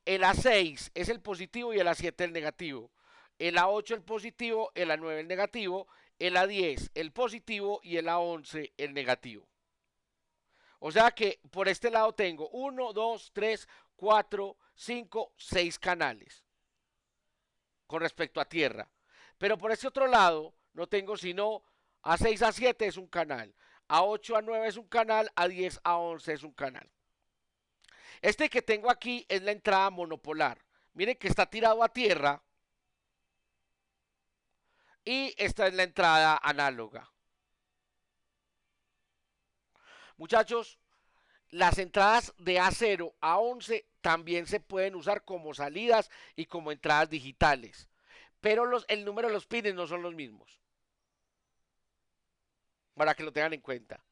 A: el A6 es el positivo y el A7 el negativo. El A8 el positivo, el A9 el negativo, el A10 el positivo y el A11 el negativo. O sea que por este lado tengo 1, 2, 3, 4, 5, 6 canales con respecto a tierra. Pero por este otro lado no tengo sino A6 a 7 es un canal, A8 a 9 es un canal, A10 a 11 es un canal. Este que tengo aquí es la entrada monopolar. Miren que está tirado a tierra y esta es la entrada análoga. Muchachos, las entradas de A0 a 11 también se pueden usar como salidas y como entradas digitales. Pero el número de los pines no son los mismos. Para que lo tengan en cuenta.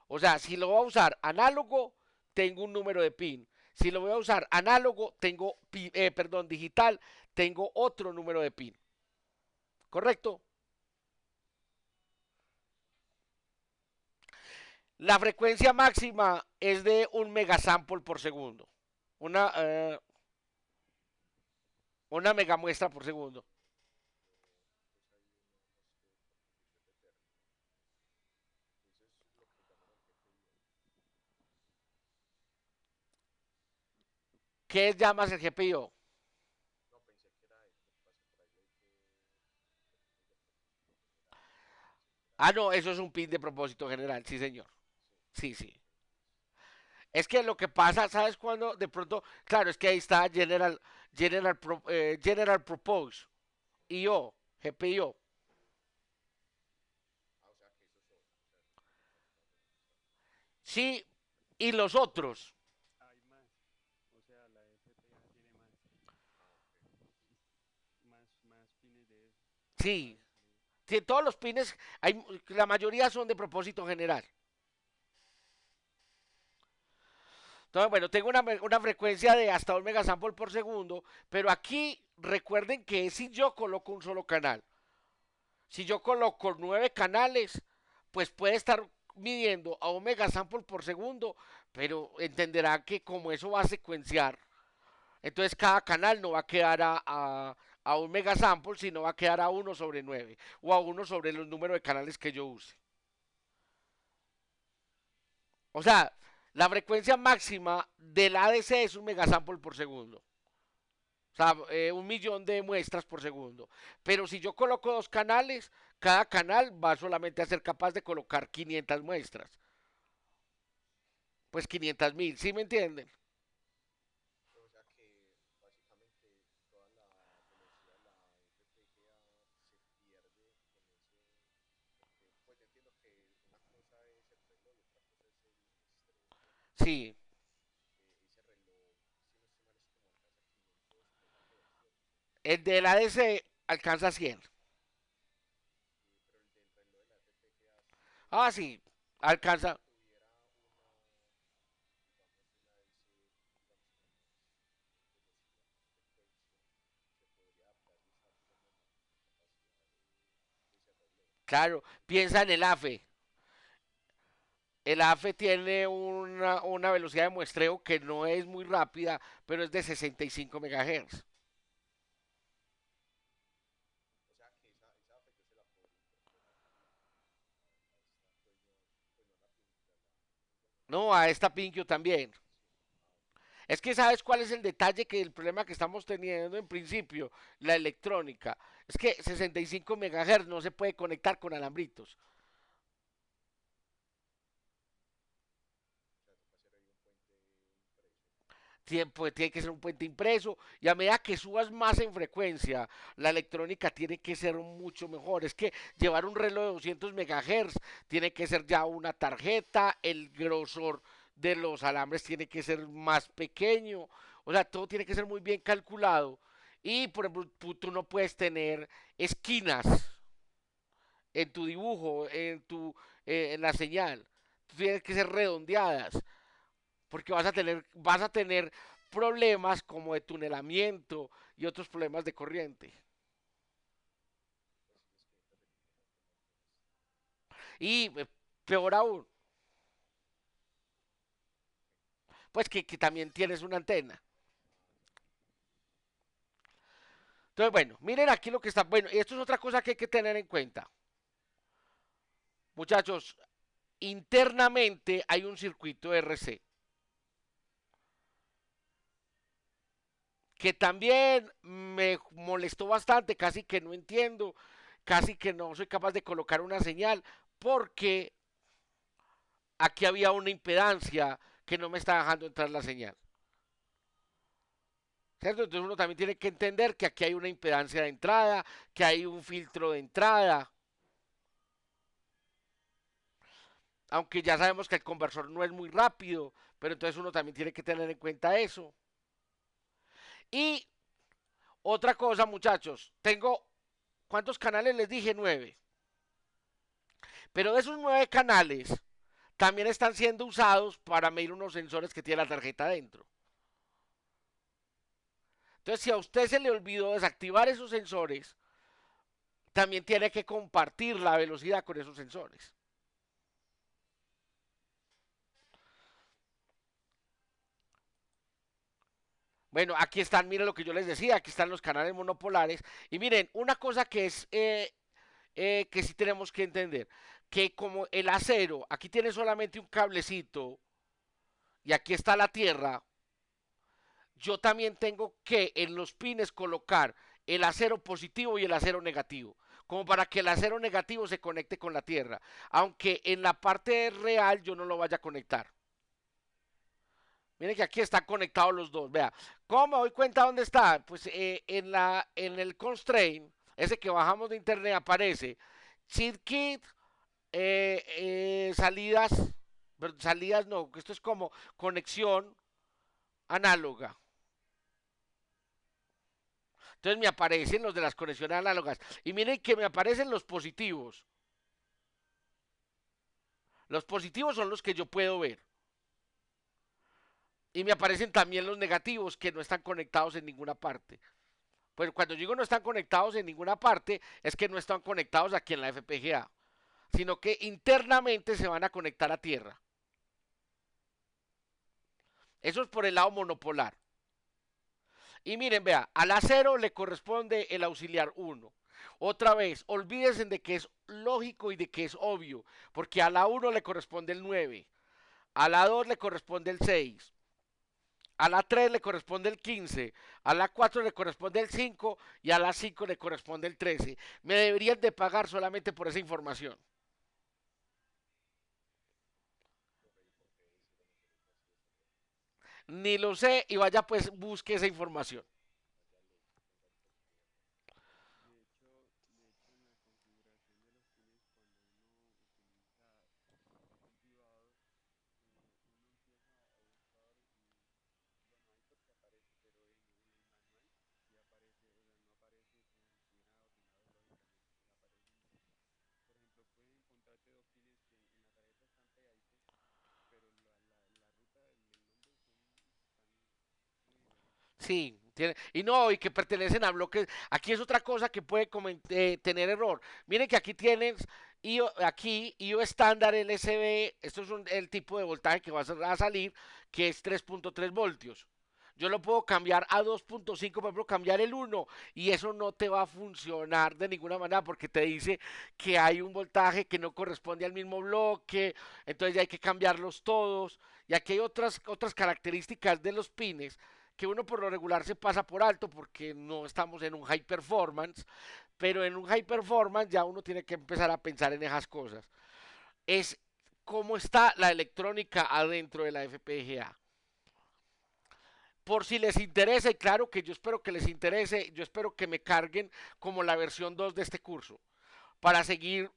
A: O sea, si lo voy a usar análogo, tengo un número de pin. Si lo voy a usar análogo, perdón, digital, tengo otro número de pin. ¿Correcto? La frecuencia máxima es de un megasample por segundo. Una, eh, una megamuestra por segundo.
B: Pues hay unos confundirse de término. Eso es lo que llaman el GPIO.
A: ¿Qué llamas el GPIO?
B: No, pensé que era eso. Lo que pasa por ahí leí que el pin de propósito general. Pensé que era
A: Ah,
B: eso.
A: no, eso es un pin de propósito general, sí, señor.
B: Sí,
A: Sí, sí.
B: ok, listo.
A: Es que lo que pasa, ¿sabes cuándo? De pronto, claro, es que ahí está General Propose, IO, GPIO.
B: Ah, o sea que esos son, o sea, básicamente.
A: Sí, y los otros.
B: Hay más, o sea, la FPA tiene más,
A: Ah, ok.
B: más pines de eso.
A: Sí, sí, todos los pines, la mayoría son de propósito general. Entonces, bueno, tengo una frecuencia de hasta 1 megasample por segundo, pero aquí recuerden que si yo coloco un solo canal, si yo coloco 9 canales, pues puede estar midiendo a 1 megasample por segundo, pero entenderá que como eso va a secuenciar, entonces cada canal no va a quedar a 1 megasample, sino va a quedar a 1/9 o a 1 sobre los números de canales que yo use. O sea, la frecuencia máxima del ADC es 1 megasample por segundo. O sea, 1 millón de muestras por segundo. Pero si yo coloco 2 canales, cada canal va solamente a ser capaz de colocar 500 muestras. Pues 500.000, ¿sí me entienden?
B: O sea que básicamente toda la velocidad, la FPGA se pierde con ese, porque pues yo entiendo que una cosa es el reloj y otra cosa es el muestreo, ¿cierto?
A: Sí.
B: Ese reloj, si no estoy mal, es como alcanza 500 megahertz, ¿cierto?
A: El del ADC alcanza 100.
B: Pero el del reloj de la FPGA sí,
A: Ah, sí. Alcanza.
B: si tuviera una, digamos, una IC, digamos, con más velocidad, más frecuencia, se podría adaptar y usar, digamos, la capacidad de ese reloj.
A: Claro, piensa en el AFE. El AFE tiene una velocidad de muestreo que no es muy rápida, pero es de 65 MHz.
B: O sea que esa AFE yo se la podría incorporar a esta, pues no a la Pinkio, ¿cómo se llama?
A: No, a esta Pinkio también.
B: Sí. Ah, ok.
A: Es que sabes cuál es el detalle que el problema que estamos teniendo en principio, la electrónica. Es que 65 MHz no se puede conectar con alambritos.
B: O sea, toca hacer ahí un puente impreso.
A: Tiene que ser un puente impreso y a medida que subas más en frecuencia, la electrónica tiene que ser mucho mejor. Es que llevar un reloj de 200 MHz tiene que ser ya una tarjeta, el grosor de los alambres tiene que ser más pequeño, o sea, todo tiene que ser muy bien calculado y por ejemplo tú no puedes tener esquinas en tu dibujo, en la señal, tienen que ser redondeadas porque vas a tener problemas como de tunelamiento y otros problemas de corriente.
B: Pues sí, es que hay que repetir un montón de cosas.
A: Y peor aún,
B: Ok.
A: pues que también tienes una antena.
B: Ah, ya.
A: Entonces, bueno, miren aquí lo que está. Bueno, esto es otra cosa que hay que tener en cuenta. Muchachos, internamente hay un circuito RC que también me molestó bastante, casi que no entiendo, casi que no soy capaz de colocar una señal, porque aquí había una impedancia que no me está dejando entrar la señal. ¿Cierto? Entonces uno también tiene que entender que aquí hay una impedancia de entrada, que hay un filtro de entrada, aunque ya sabemos que el conversor no es muy rápido, pero entonces uno también tiene que tener en cuenta eso. Y otra cosa, muchachos, tengo, ¿cuántos canales les dije? 9. Pero de esos 9 canales, también están siendo usados para medir unos sensores que tiene la tarjeta dentro. Entonces, si a usted se le olvidó desactivar esos sensores, también tiene que compartir la velocidad con esos sensores. Bueno, aquí están, miren lo que yo les decía, aquí están los canales monopolares. Y miren, una cosa que es que sí tenemos que entender, que como el acero, aquí tiene solamente un cablecito y aquí está la tierra, yo también tengo que en los pines colocar el acero positivo y el acero negativo, como para que el acero negativo se conecte con la tierra, aunque en la parte real yo no lo vaya a conectar. Miren que aquí están conectados los dos. Vea, ¿cómo me doy cuenta dónde está? Pues en el constraint, ese que bajamos de internet, aparece cheat kit, salidas, pero salidas no, que esto es como conexión análoga. Entonces me aparecen los de las conexiones análogas. Y miren que me aparecen los positivos. Los positivos son los que yo puedo ver. Y me aparecen también los negativos que no están conectados en ninguna parte. Pues cuando digo no están conectados en ninguna parte, es que no están conectados aquí en la FPGA, sino que internamente se van a conectar a tierra. Eso es por el lado monopolar. Y miren, vea, al A0 le corresponde el auxiliar 1. Otra vez, olvídense de que es lógico y de que es obvio, porque a la 1 le corresponde el 9, a la 2 le corresponde el 6, a la 3 le corresponde el 15, a la 4 le corresponde el 5 y a la 5 le corresponde el 13. Me deberían de pagar solamente por esa información. Ni lo sé y vaya pues busque esa información.
B: De hecho, en la configuración de los pines, cuando uno utiliza un privado, uno empieza a buscar y, bueno, ahí porque aparece, pero en el manual sí aparece, o sea, no aparece como si estuvieran ordenados lógicamente. Aparecen, por ejemplo, pueden encontrarse dos pines que en la tarjeta están pegaditos, pero la ruta del nombre están muy diferentes.
A: Sí, tiene, y no, y que pertenecen a bloques. Aquí es otra cosa que puede tener error. Miren que aquí tienes aquí IO estándar LSB, esto es el tipo de voltaje que va a salir, que es 3.3 voltios. Yo lo puedo cambiar a 2.5, por ejemplo, cambiar el 1 y eso no te va a funcionar de ninguna manera porque te dice que hay un voltaje que no corresponde al mismo bloque, entonces ya hay que cambiarlos todos. Y aquí hay otras características de los pines que uno por lo regular se pasa por alto porque no estamos en un high performance, pero en un high performance ya uno tiene que empezar a pensar en esas cosas. Es cómo está la electrónica adentro de la FPGA. Por si les interesa, y claro que yo espero que les interese, yo espero que me carguen como la versión 2 de este curso para seguir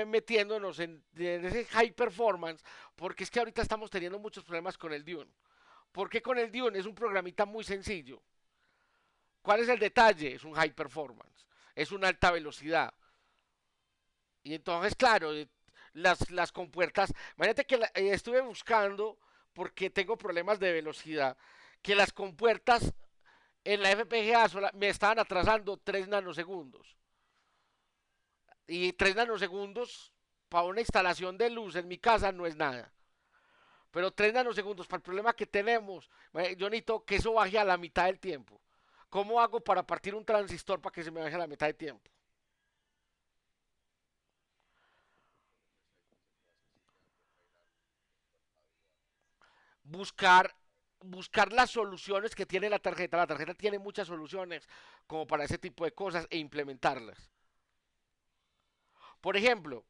A: metiéndonos en ese high performance, porque es que ahorita estamos teniendo muchos problemas con el Dune. ¿Por qué con el Dune? Es un programita muy sencillo. ¿Cuál es el detalle? Es un high performance, es una alta velocidad. Y entonces, claro, las compuertas, imagínate que estuve buscando, porque tengo problemas de velocidad, que las compuertas en la FPGA me estaban atrasando 3 nanosegundos. Y 3 nanosegundos para una instalación de luz en mi casa no es nada. Pero 3 nanosegundos para el problema que tenemos, yo necesito que eso baje a la mitad del tiempo. ¿Cómo hago para partir un transistor para que se me baje a la mitad del tiempo? Buscar, buscar las soluciones que tiene la tarjeta. La tarjeta tiene muchas soluciones como para ese tipo de cosas e implementarlas. Por ejemplo,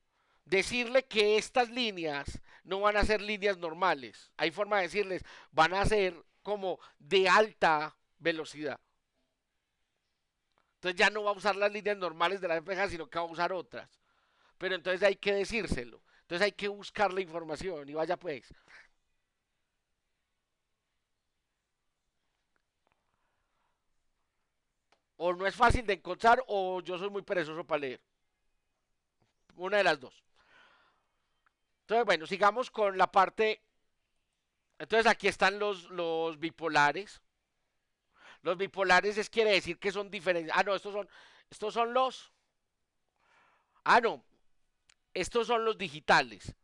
A: decirle que estas líneas no van a ser líneas normales. Hay forma de decirles, van a ser como de alta velocidad. Entonces ya no va a usar las líneas normales de la FPGA, sino que va a usar otras. Pero entonces hay que decírselo. Entonces hay que buscar la información y vaya pues. O no es fácil de encontrar o yo soy muy perezoso para leer. Una de las dos. Entonces, bueno, sigamos con la parte. Entonces aquí están los bipolares. Los bipolares es, quiere decir que son diferentes. Ah, no, estos son los. Ah, no, estos son los digitales.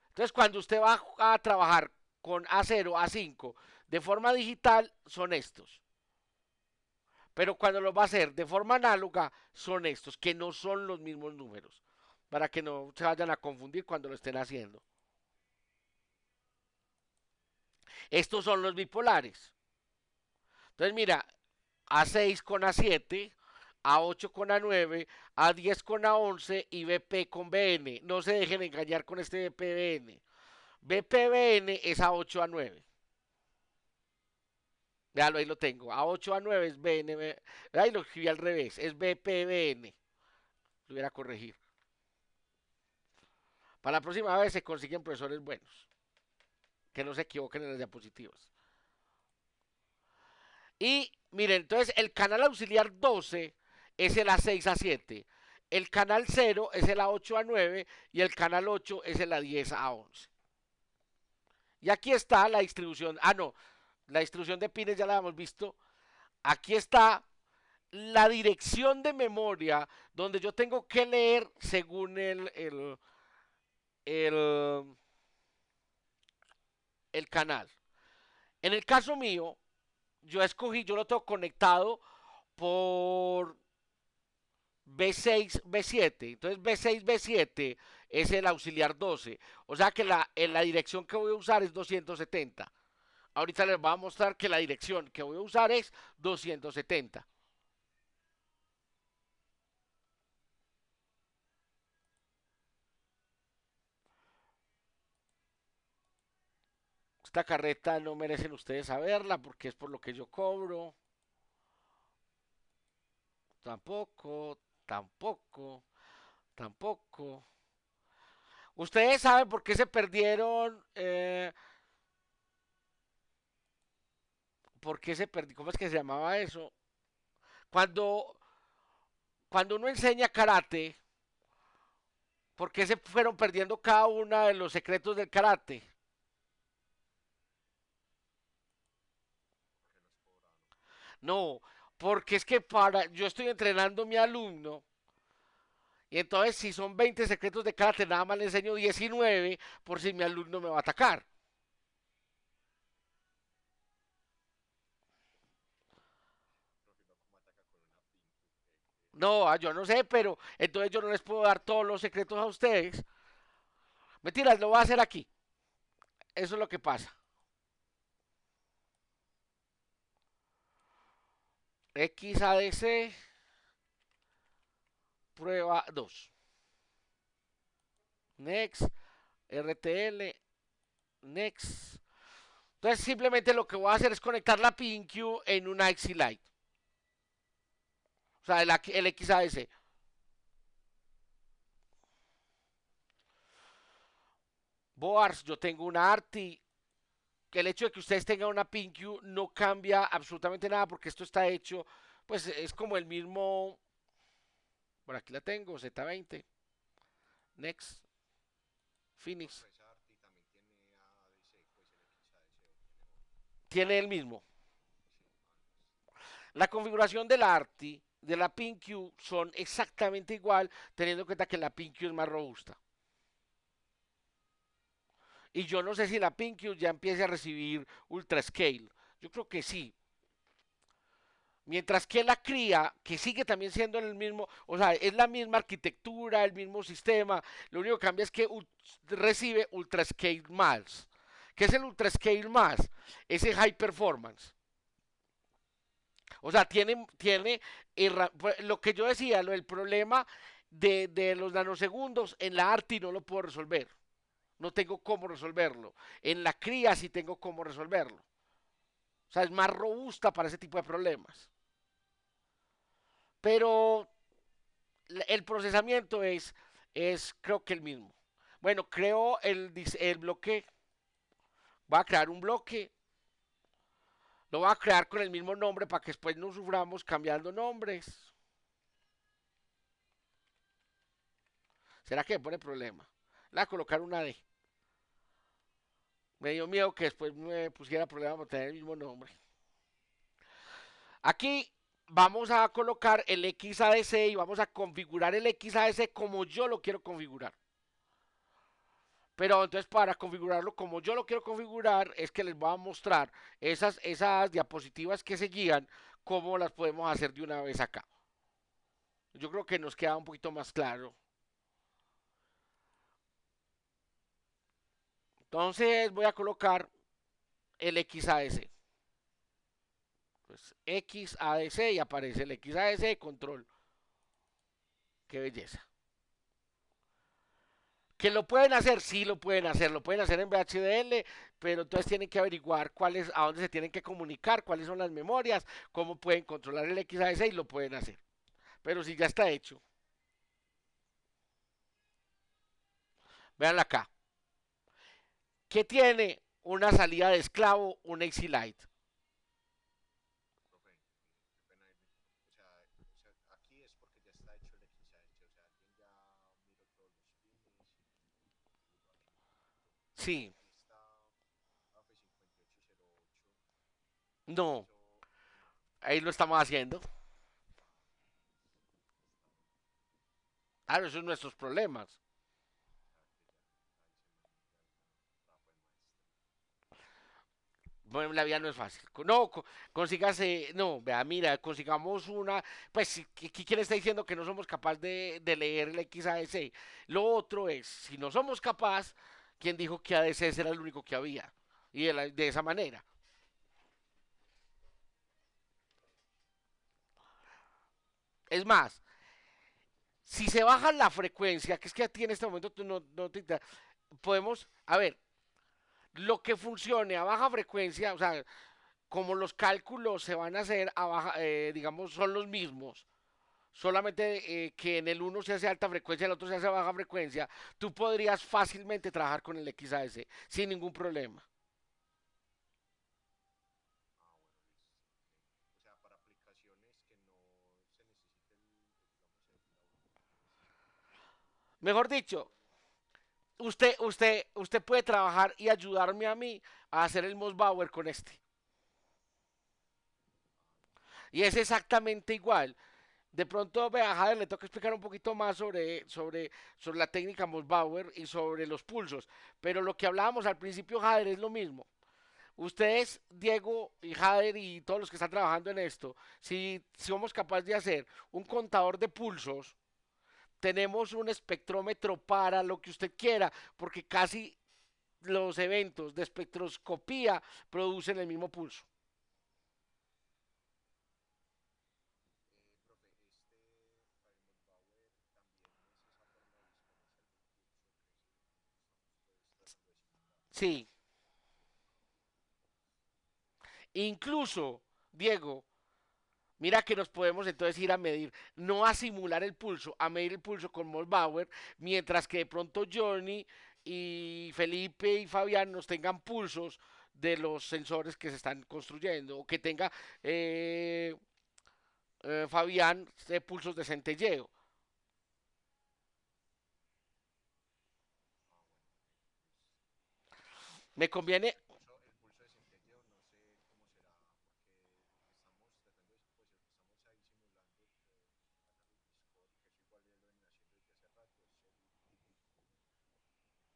A: Entonces, cuando usted va a trabajar con A0, A5 de forma digital, son estos. Pero cuando lo va a hacer de forma análoga, son estos, que no son los mismos números. Para que no se vayan a confundir cuando lo estén haciendo. Estos son los bipolares. Entonces, mira, A6 con A7, A8 con A9, A10 con A11 y BP con BN. No se dejen engañar con este BPBN. BPBN es A8 A9. Véalo, ahí lo tengo. A8, A9 es BN. Ahí lo escribí al revés. Es BPBN. Lo voy a corregir. Para la próxima vez se consiguen profesores buenos. Que no se equivoquen en las diapositivas. Y miren, entonces el canal auxiliar 12 es el A6 A7. El canal 0 es el A8 A9 y el canal 8 es el A10 A11. Y aquí está la distribución. Ah, no. La distribución de pines ya la hemos visto. Aquí está la dirección de memoria donde yo tengo que leer según el, el canal. En el caso mío, yo lo tengo conectado por B6, B7. Entonces B6, B7 es el auxiliar 12. O sea que en la dirección que voy a usar es 270. Ahorita les voy a mostrar que la dirección que voy a usar es 270. Esta carreta no merecen ustedes saberla porque es por lo que yo cobro. Tampoco, tampoco, tampoco. Ustedes saben por qué se perdieron. ¿Por qué se perdió? ¿Cómo es que se llamaba eso? Cuando, cuando uno enseña karate, ¿por qué se fueron perdiendo cada uno de los secretos del karate? No, porque es que yo estoy entrenando a mi alumno y entonces si son 20 secretos de karate, nada más le enseño 19 por si mi alumno me va a atacar.
B: Profe, no como ataca con una Pinku.
A: No, yo no sé, pero entonces yo no les puedo dar todos los secretos a ustedes. Mentiras, lo voy a hacer aquí. Eso es lo que pasa. XADC, prueba 2. Next, RTL, Next. Entonces simplemente lo que voy a hacer es conectar la PinQ en una Xlite. O sea, el XADC. Boars, yo tengo una ARTI. Que el hecho de que ustedes tengan una PinQ no cambia absolutamente nada porque esto está hecho, pues es como el mismo. Por aquí la tengo, Z20. Next,
B: No,
A: Finish.
B: pero esa Arti también tiene ADC, pues el XADC o tiene otro.
A: Tiene el mismo.
B: Sí, ah, no,
A: La configuración de la ARTI, de la PinQ, son exactamente igual, teniendo en cuenta que la PinQ es más robusta. Y yo no sé si la PinQ ya empiece a recibir Ultra Scale. Yo creo que sí. Mientras que la cría, que sigue también siendo el mismo, o sea, es la misma arquitectura, el mismo sistema, lo único que cambia es que recibe Ultra Scale más. ¿Qué es el Ultra Scale más? Ese High Performance. O sea, tiene lo que yo decía, el problema de los nanosegundos en la ARTI no lo puedo resolver. No tengo cómo resolverlo. En la cría sí tengo cómo resolverlo. O sea, es más robusta para ese tipo de problemas. Pero el procesamiento es creo que el mismo. Bueno, creo el bloque. Voy a crear un bloque. Lo voy a crear con el mismo nombre para que después no suframos cambiando nombres. ¿Será que me pone problema? Le voy a colocar una D. Me dio miedo que después me pusiera problema por tener el mismo nombre. Aquí vamos a colocar el XADC y vamos a configurar el XADC como yo lo quiero configurar. Pero entonces para configurarlo como yo lo quiero configurar es que les voy a mostrar esas diapositivas que seguían, cómo las podemos hacer de una vez acá. Yo creo que nos queda un poquito más claro. Entonces voy a colocar el XADC. Pues XADC y aparece el XADC control. Qué belleza. Ok, Que lo pueden hacer, sí lo pueden hacer en VHDL, pero entonces tienen que averiguar cuáles, a dónde se tienen que comunicar, cuáles son las memorias, cómo pueden controlar el XAS y lo pueden hacer. Pero si ya está hecho, véanla acá. ¿Qué tiene una salida de esclavo, un AC Lite?
C: Profe, qué pena irme. O sea, aquí es porque ya está hecho el XAS, o sea, alguien ya miró todos los pines y lo hace igualito.
A: Sí,
C: Aquí está AF 5808.
A: no,
C: Eso no,
A: ahí lo estamos haciendo. Claro, esos son nuestros problemas.
C: o sea que ya, ahí se maneja el trabajo de maestro.
A: Bueno, la vida no es fácil. No, consígase, no, vea, mira, consigamos una, pues, ¿quién está diciendo que no somos capaces de leer el XADC? Lo otro es, si no somos capaces, ¿quién dijo que ADC era el único que había? Y de esa manera. Es más, si se baja la frecuencia, que es que a ti en este momento tú no te podemos, a ver, lo que funcione a baja frecuencia, o sea, como los cálculos se van a hacer a baja, digamos, son los mismos, solamente que en el uno se hace alta frecuencia, en el otro se hace baja frecuencia, tú podrías fácilmente trabajar con el XAS sin ningún problema.
C: Ah, bueno, listo. Ok. O sea, para aplicaciones que no se necesite digamos,
A: Mejor
C: el
A: dicho,
C: power.
A: usted puede trabajar y ayudarme a mí a hacer el Mosbauer con este.
C: Ah, listo.
A: Y es exactamente igual. De pronto, vea, Jader, le toca explicar un poquito más sobre la técnica Mosbauer y sobre los pulsos. Pero lo que hablábamos al principio, Jader, es lo mismo. Ustedes, Diego y Jader y todos los que están trabajando en esto, si somos capaces de hacer un contador de pulsos, tenemos un espectrómetro para lo que usted quiera, porque casi los eventos de espectroscopía producen el mismo pulso.
C: Profe, para el Moldbauer también es esa forma de exponencial del pulso, que es el que estamos pues tratando de simular.
A: Sí, incluso, Diego, mira que nos podemos entonces ir a medir, no a simular el pulso, a medir el pulso con Molbauer, mientras que de pronto Johnny y Felipe y Fabián nos tengan pulsos de los sensores que se están construyendo, o que tenga eh, Fabián pulsos de centelleo.
C: Ah, bueno, ok, listo.
A: Me
C: Sí,
A: conviene,
C: el pulso de centelleo no sé cómo será, porque estamos tratando de, pues estamos ahí simulando la Carlos Discord, que eso igual ya lo vienen haciendo desde hace rato, es el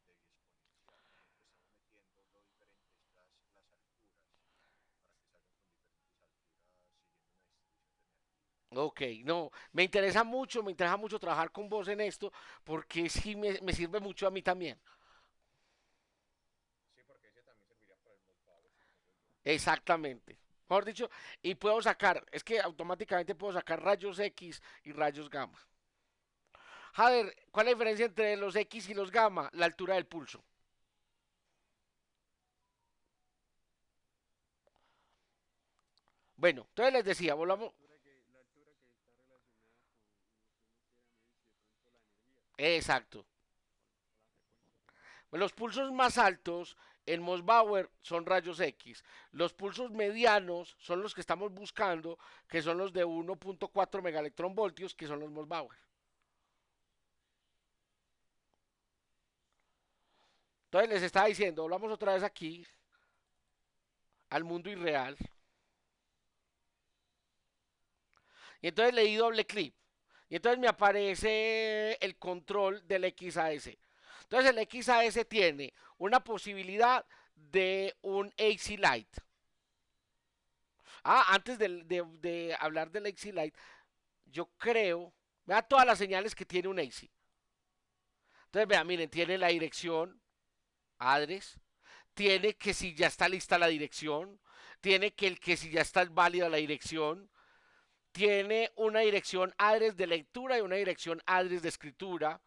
C: típico de exponencial. Nosotros estamos metiendo lo diferentes las alturas para que salgan con diferentes alturas siguiendo una distribución de energía.
A: ok, no, me interesa mucho trabajar con vos en esto, porque sí me sirve mucho a mí también.
C: Sí, porque ese también serviría para el mod power, supongo yo.
A: Exactamente. Mejor dicho, y puedo sacar, es que automáticamente puedo sacar rayos X y rayos gamma. Jader, ¿cuál es la diferencia entre los X y los gamma? La altura del pulso. Bueno, entonces les decía, volvamos.
B: La altura que está relacionada con lo que uno quiera medir, si de pronto la energía
A: Exacto.
B: o la frecuencia, pues.
A: Los pulsos más altos en Mosbauer son rayos X. Los pulsos medianos son los que estamos buscando, que son los de 1.4 megaelectronvoltios, que son los Mosbauer. Entonces les estaba diciendo, volvamos otra vez aquí al mundo irreal. Y entonces le di doble clic. Y entonces me aparece el control del XAS. Entonces el XAS tiene una posibilidad de un AC Lite. Ah, antes de hablar del AC Lite, yo creo, vea todas las señales que tiene un AC. Entonces, vea, miren, tiene la dirección, address, tiene que si ya está lista la dirección, tiene que si ya está válida la dirección, tiene una dirección address de lectura y una dirección address de escritura,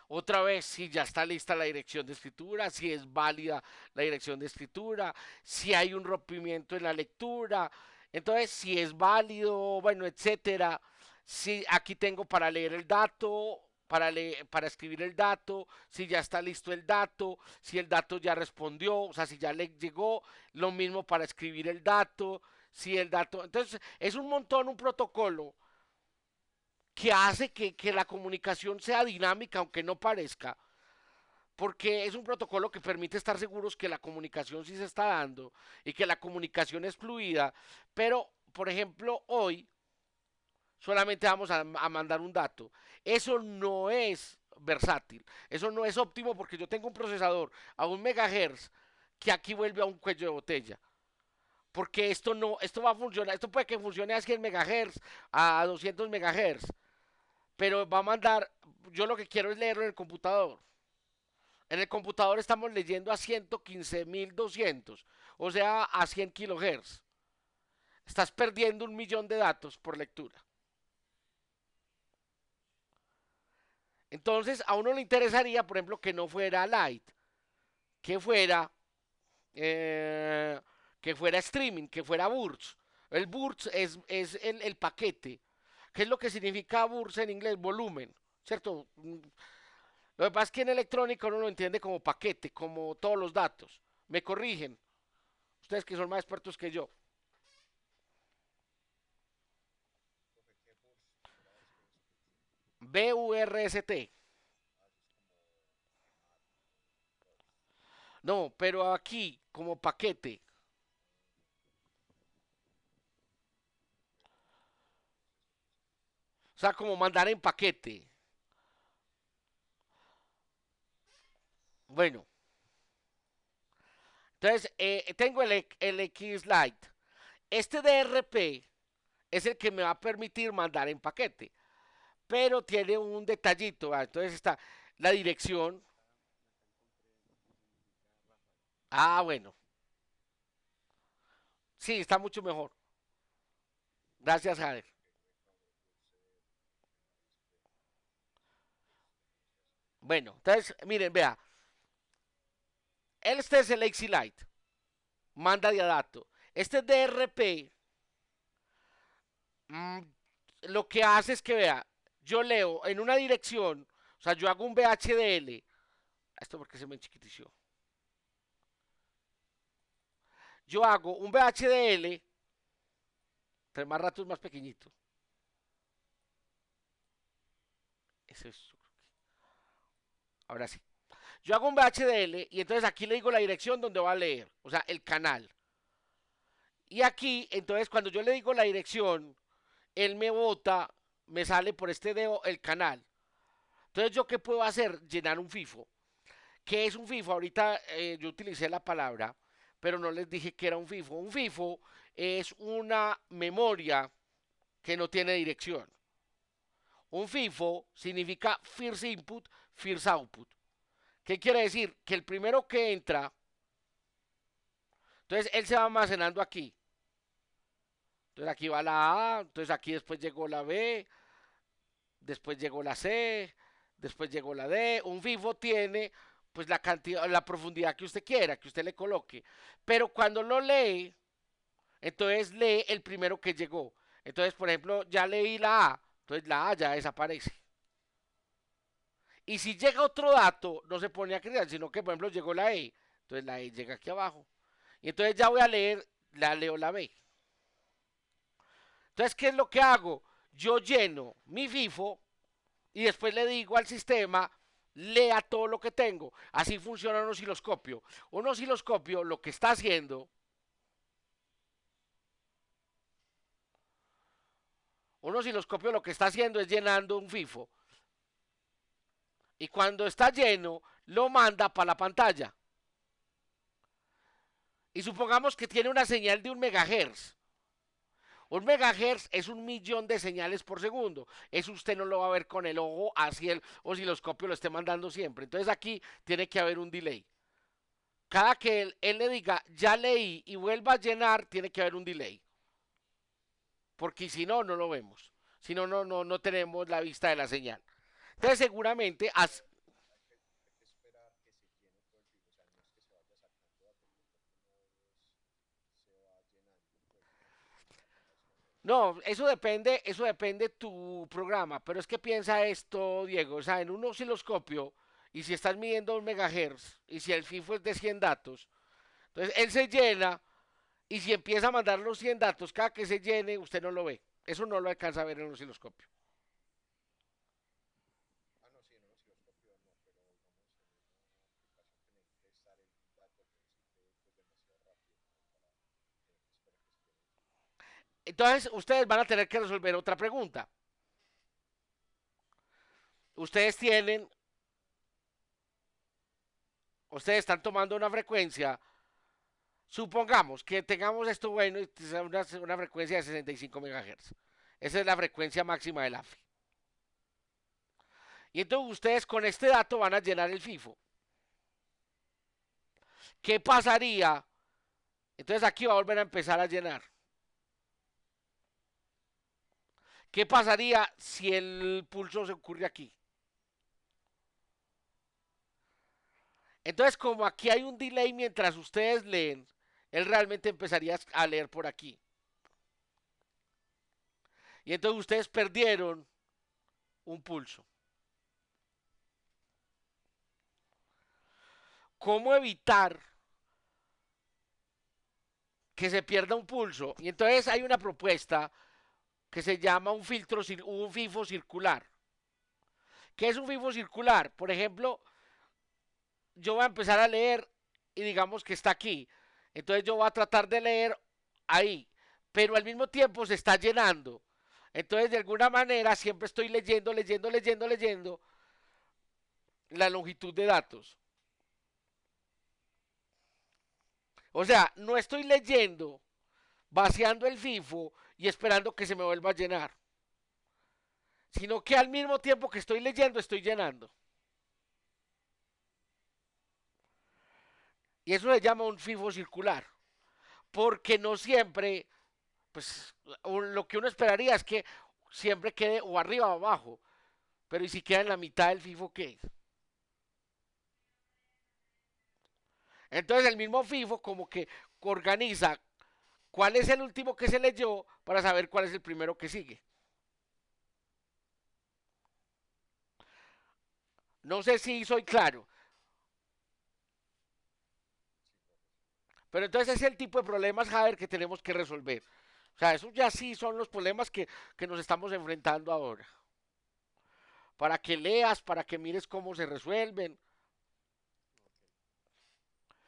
A: Otra vez, si ya está lista la dirección de escritura, si es válida la dirección de escritura, si hay un rompimiento en la lectura, entonces si es válido, bueno, etcétera. Si aquí tengo para leer el dato, para escribir el dato, si ya está listo el dato, si el dato ya respondió, o sea, si ya le llegó, lo mismo para escribir el dato, si el dato, entonces es un montón, un protocolo que hace que la comunicación sea dinámica, aunque no parezca, porque es un protocolo que permite estar seguros que la comunicación sí se está dando y que la comunicación es fluida, pero, por ejemplo, hoy solamente vamos a mandar un dato. Eso no es versátil, eso no es óptimo porque yo tengo un procesador a 1 MHz que aquí vuelve a un cuello de botella. Porque esto no, esto va a funcionar, esto puede que funcione a 100 MHz, a 200 MHz, pero va a mandar, yo lo que quiero es leerlo en el computador. En el computador estamos leyendo a 115.200, o sea, a 100 kHz. Estás perdiendo 1 millón de datos por lectura. Entonces, a uno le interesaría, por ejemplo, que no fuera light, que fuera, eh, que fuera streaming, que fuera burst. El burst es el paquete. ¿Qué es lo que significa burst en inglés? Volumen, ¿cierto? Lo que pasa es que en electrónica uno lo entiende como paquete, como todos los datos. Me corrigen, ustedes que son más expertos que yo.
C: Profe, ¿qué burst? Primera vez que lo escucho.
A: BURST.
C: Ah, eso es como quemar, burst.
A: No, pero aquí como paquete. O sea, como mandar en paquete. Bueno, entonces tengo el X Lite. Este DRP es el que me va a permitir mandar en paquete. Pero tiene un detallito. Entonces está la dirección.
B: Acá encontré lo que significa ráfaga.
A: Ah, bueno. Sí, está mucho mejor. Gracias, Jader.
C: Ok, recabo, pulse, primera vez que este se hace.
A: Bueno, entonces, miren, vea. Este es el X Lite. Manda de dato. Este DRP mm, lo que hace es que vea, yo leo en una dirección, o sea, yo hago un VHDL. Esto porque se me chiquitició. Yo hago un VHDL, entre más rato es más pequeñito. Eso es. Ahora sí. Yo hago un VHDL y entonces aquí le digo la dirección donde va a leer, o sea, el canal. Y aquí, entonces, cuando yo le digo la dirección, él me bota, me sale por este dedo el canal. Entonces, ¿yo qué puedo hacer? Llenar un FIFO. ¿Qué es un FIFO? Ahorita yo utilicé la palabra, pero no les dije que era un FIFO. Un FIFO es una memoria que no tiene dirección. Un FIFO significa First Input, First Output. ¿Qué quiere decir? Que el primero que entra, entonces él se va almacenando aquí. Entonces aquí va la A, entonces aquí después llegó la B, después llegó la C, después llegó la D. Un FIFO tiene pues la cantidad, la profundidad que usted quiera, que usted le coloque. Pero cuando lo lee, entonces lee el primero que llegó. Entonces, por ejemplo, ya leí la A, entonces la A ya desaparece. Y si llega otro dato, no se pone a crear, sino que, por ejemplo, llegó la E, entonces la E llega aquí abajo. Y entonces ya voy a leer, la leo la B. Entonces, ¿qué es lo que hago? Yo lleno mi FIFO y después le digo al sistema, lea todo lo que tengo. Así funciona un osciloscopio. Un osciloscopio lo que está haciendo, un osciloscopio lo que está haciendo es llenando un FIFO. Y cuando está lleno, lo manda para la pantalla. Y supongamos que tiene una señal de 1 MHz. 1 MHz es 1 millón de señales por segundo. Eso usted no lo va a ver con el ojo, así el osciloscopio lo esté mandando siempre. Entonces aquí tiene que haber un delay. Cada que él le diga, ya leí y vuelva a llenar, tiene que haber un delay. Porque si no, no lo vemos. Si no, no tenemos la vista de la señal. Entonces seguramente, No, eso depende tu programa, pero es que piensa esto, Diego, o sea, en un osciloscopio, y si estás midiendo 1 MHz, y si el FIFO es de 100 datos, entonces él se llena, y si empieza a mandar los 100 datos, cada que se llene, usted no lo ve. Eso no lo alcanza a ver en un osciloscopio.
C: Ah, no, sí, en un osciloscopio no, pero digamos en una aplicación que necesite estar el dato al principio pues demasiado rápido como para tener que esperar que se llene el flujo.
A: Entonces, ustedes van a tener que resolver otra pregunta. Ustedes tienen, ustedes están tomando una frecuencia. Supongamos que tengamos esto bueno y sea una frecuencia de 65 MHz. Esa es la frecuencia máxima del AFI. Y entonces ustedes con este dato van a llenar el FIFO. ¿Qué pasaría? Entonces aquí va a volver a empezar a llenar. ¿Qué pasaría si el pulso se ocurre aquí? Entonces, como aquí hay un delay mientras ustedes leen, él realmente empezaría a leer por aquí. Y entonces ustedes perdieron un pulso. ¿Cómo evitar que se pierda un pulso? Y entonces hay una propuesta que se llama un FIFO circular. ¿Qué es un FIFO circular? Por ejemplo, yo voy a empezar a leer y digamos que está aquí. Entonces yo voy a tratar de leer ahí, pero al mismo tiempo se está llenando. Entonces de alguna manera siempre estoy leyendo la longitud de datos. O sea, no estoy leyendo, vaciando el FIFO y esperando que se me vuelva a llenar, sino que al mismo tiempo que estoy leyendo estoy llenando. Y eso se llama un FIFO circular, porque no siempre, pues lo que uno esperaría es que siempre quede o arriba o abajo, pero ¿y si queda en la mitad del FIFO qué? Entonces el mismo FIFO como que organiza cuál es el último que se leyó para saber cuál es el primero que sigue. No sé si soy claro,
C: Sí, profe, sí.
A: pero entonces ese es el tipo de problemas, Javier, que tenemos que resolver. O sea, esos ya sí son los problemas que nos estamos enfrentando ahora. Para que leas, para que mires cómo se resuelven.
B: Ok.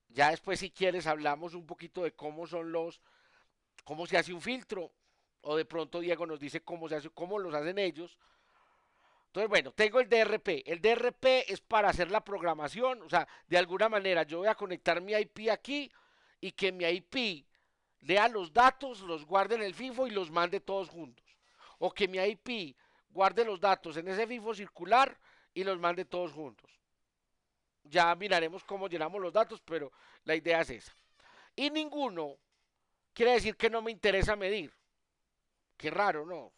A: Ya después, si quieres, hablamos un poquito de cómo se hace un filtro. O de pronto Diego nos dice cómo se hace, cómo los hacen ellos. Entonces, bueno, tengo el DRP. El DRP es para hacer la programación. O sea, de alguna manera yo voy a conectar mi IP aquí y que mi IP lea los datos, los guarde en el FIFO y los mande todos juntos. O que mi IP guarde los datos en ese FIFO circular y los mande todos juntos. Ya miraremos cómo llenamos los datos, pero la idea es esa. Y ninguno quiere decir que no me interesa medir. Qué raro, ¿no?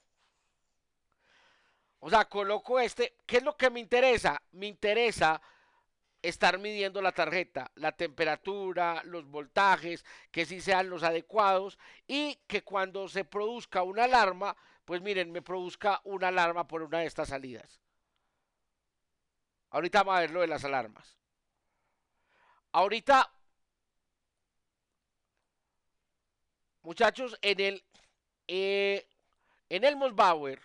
A: O sea, coloco este. ¿Qué es lo que me interesa? Me interesa estar midiendo la tarjeta, la temperatura, los voltajes, que sí sean los adecuados y que cuando se produzca una alarma, pues miren, me produzca una alarma por una de estas salidas. Ahorita vamos a ver lo de las alarmas. Ahorita, muchachos, eh, en el Mosbauer,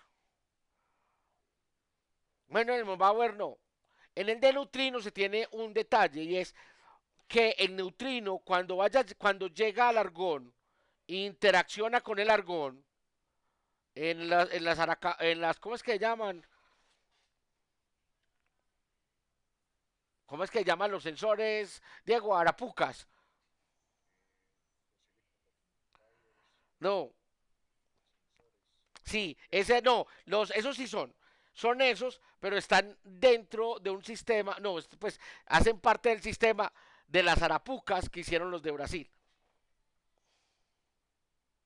A: bueno, en el Mosbauer no, en el de neutrino se tiene un detalle y es que el neutrino cuando llega al argón e interacciona con el argón ¿cómo es que llaman? ¿Cómo es que llaman los sensores? Diego, arapucas.
C: Los electrocomputadores,
A: No,
C: sensores,
A: sí, ese no, esos sí son esos, pero están dentro de un sistema, no, pues hacen parte del sistema de las arapucas que hicieron los de Brasil.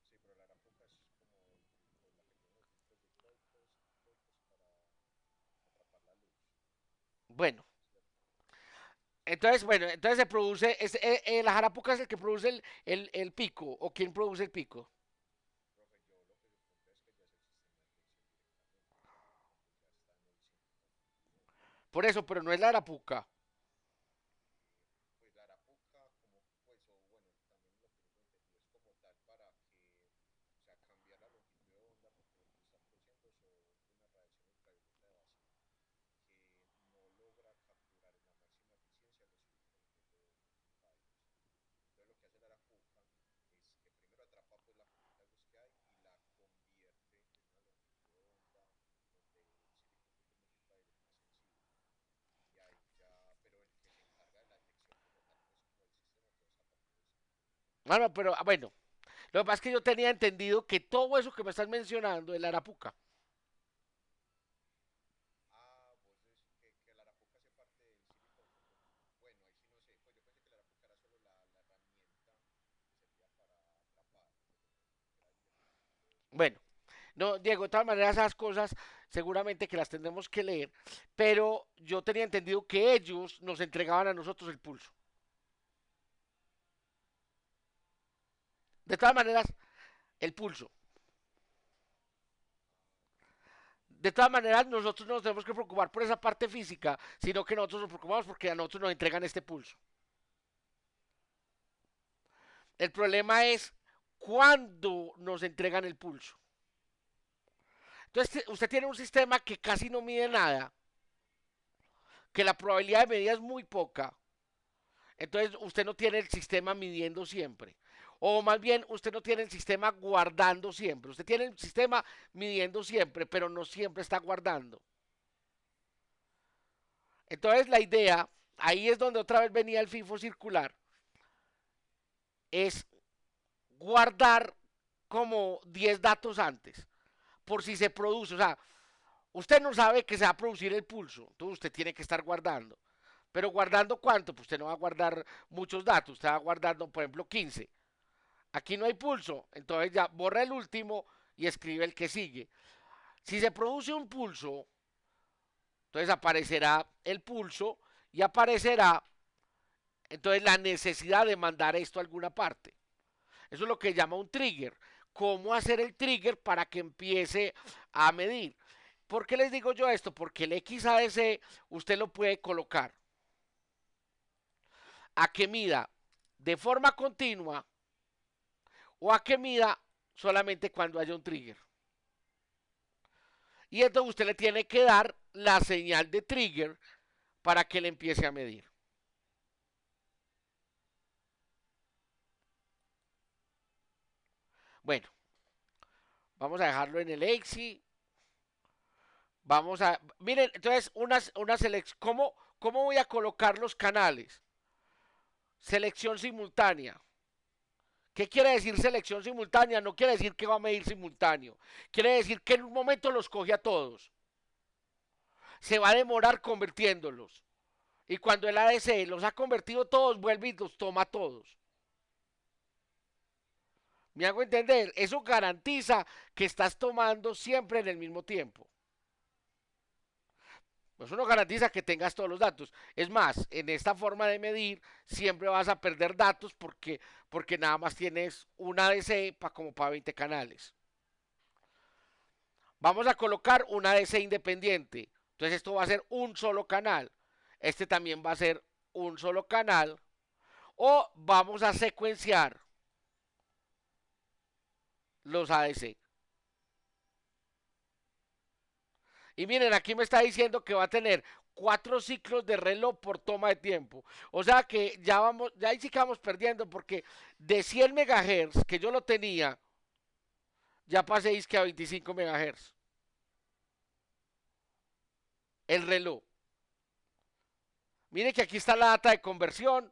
C: sí, pero la arapuca es como la que tiene los filtros dicroicos para atrapar la luz,
A: Bueno,
C: ¿cierto?
A: Entonces, bueno, entonces se produce, la jarapuca es el que produce el pico, o quién produce el pico.
C: Profe, yo lo que supongo es que ya es el sistema de detección directamente, porque el pico ya está en el centro configurado.
A: Por eso, pero no es la jarapuca.
C: Pues la arapuca, como, pues, o bueno, también lo que yo tengo entendido es como tal para que, o sea, cambiar la longitud de onda, porque lo que se está produciendo son una radiación ultravioleta de vacío que no logra capturar en la máxima eficiencia los circuitos de los rayos. Entonces lo que hace la arapuca es que primero atrapa pues la poquita luz que hay y la convierte en una longitud de onda donde el silicón pues como es ultravioleta sensible y ahí ya, pero el que se encarga de la detección como tal, pues como el sistema, todo es a partir del centro
A: Ah, no, pero bueno, lo que pasa es que yo tenía entendido que todo eso que me estás mencionando es la arapuca.
C: Ah, vos es que la arapuca hace parte del silicón. Bueno, ahí sí no sé. Pues yo pensé que la arapuca era solo la herramienta que servía para atrapar, pero que era independiente de eso.
A: Bueno, no, Diego, de todas maneras esas cosas seguramente que las tendremos que leer, pero yo tenía entendido que ellos nos entregaban a nosotros el pulso. De todas maneras, el pulso.
C: Ah, ya.
A: De todas maneras, nosotros no nos tenemos que preocupar por esa parte física, sino que nosotros nos preocupamos porque a nosotros nos entregan este pulso. El problema es cuándo nos entregan el pulso. Entonces, usted tiene un sistema que casi no mide nada, que la probabilidad de medida es muy poca. Entonces, usted no tiene el sistema midiendo siempre. O más bien, usted no tiene el sistema guardando siempre. Usted tiene el sistema midiendo siempre, pero no siempre está guardando. Entonces, la idea, ahí es donde otra vez venía el FIFO circular, es guardar como 10 datos antes, por si se produce. O sea, usted no sabe que se va a producir el pulso, entonces usted tiene que estar guardando. Pero guardando cuánto, pues usted no va a guardar muchos datos, usted va guardando, por ejemplo, 15. Aquí no hay pulso, entonces ya borra el último y escribe el que sigue. Si se produce un pulso, entonces aparecerá el pulso y aparecerá entonces la necesidad de mandar esto a alguna parte. Eso es lo que llama un trigger. ¿Cómo hacer el trigger para que empiece a medir? ¿Por qué les digo yo esto? Porque el XADC usted lo puede colocar a que mida de forma continua o a que mida solamente cuando haya un trigger. Y entonces usted le tiene que dar la señal de trigger para que le empiece a medir. Bueno, vamos a dejarlo en el EXI. Vamos a. Miren, entonces, una selección. ¿Cómo voy a colocar los canales? Selección simultánea. ¿Qué quiere decir selección simultánea? No quiere decir que va a medir simultáneo. Quiere decir que en un momento los coge a todos. Se va a demorar convirtiéndolos. Y cuando el ADC los ha convertido todos, vuelve y los toma todos. ¿Me hago entender? Eso garantiza que estás tomando siempre en el mismo tiempo. Eso no garantiza que tengas todos los datos. Es más, en esta forma de medir siempre vas a perder datos porque nada más tienes una ADC como para 20 canales. Vamos a colocar una ADC independiente. Entonces esto va a ser un solo canal. Este también va a ser un solo canal. O vamos a secuenciar los ADC. Y miren, aquí me está diciendo que va a tener 4 ciclos de reloj por toma de tiempo. O sea que ya vamos, ya ahí sí que vamos perdiendo porque de 100 MHz que yo lo tenía, ya pasé que a 25 MHz. El reloj. Mire que aquí está la data de conversión.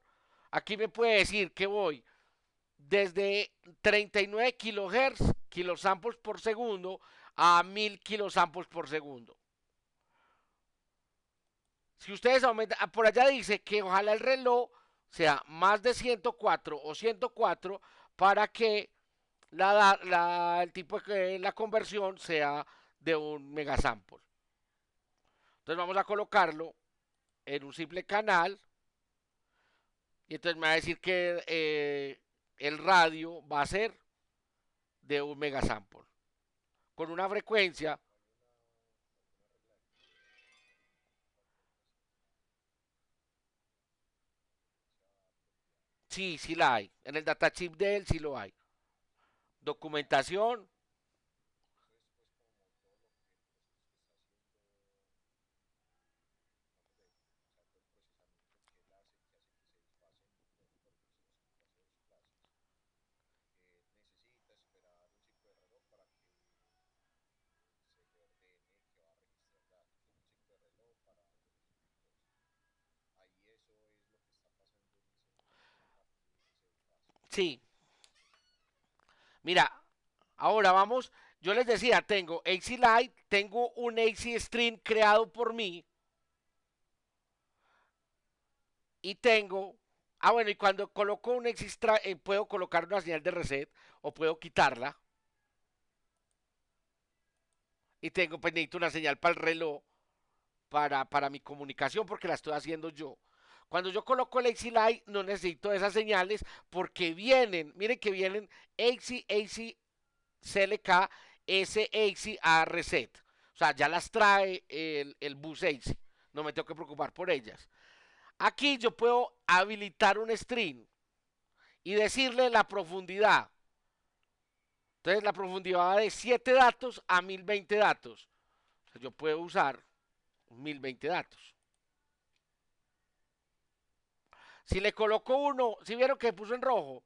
A: Aquí me puede decir que voy desde 39 kilohertz, kilosamples por segundo, a 1000 kilosamples por segundo. Si ustedes aumentan, por allá dice que ojalá el reloj sea más de 104 o 104 para que el tipo de la conversión sea de un megasample. Entonces vamos a colocarlo en un simple canal Y entonces me va a decir que el radio va a ser de un megasample. Con una frecuencia, sí, sí la hay. En el datachip de él sí lo hay. Documentación,
C: necesita esperar un ciclo de reloj para que se le ordene que va a registrar datos. Tiene un ciclo de reloj para los dispositivos. Ahí eso es lo que está pasando en ese momento, una parte de ese desfase.
A: sí. Mira, ahora vamos. Yo les decía, tengo AC Light, tengo un AC Stream creado por mí y tengo. Ah, bueno, y cuando coloco un AC Stream, puedo colocar una señal de reset o puedo quitarla. Y tengo pendiente una señal para el reloj para mi comunicación porque la estoy haciendo yo. Cuando yo coloco el AC Light no necesito esas señales porque vienen, miren que vienen AC CLK, SAC a reset. O sea, ya las trae el bus AC. No me tengo que preocupar por ellas. Aquí yo puedo habilitar un string y decirle la profundidad. Entonces la profundidad va de 7 datos a 1020 datos. O sea, yo puedo usar 1020 datos. Si le coloco uno, si vieron que puso en rojo,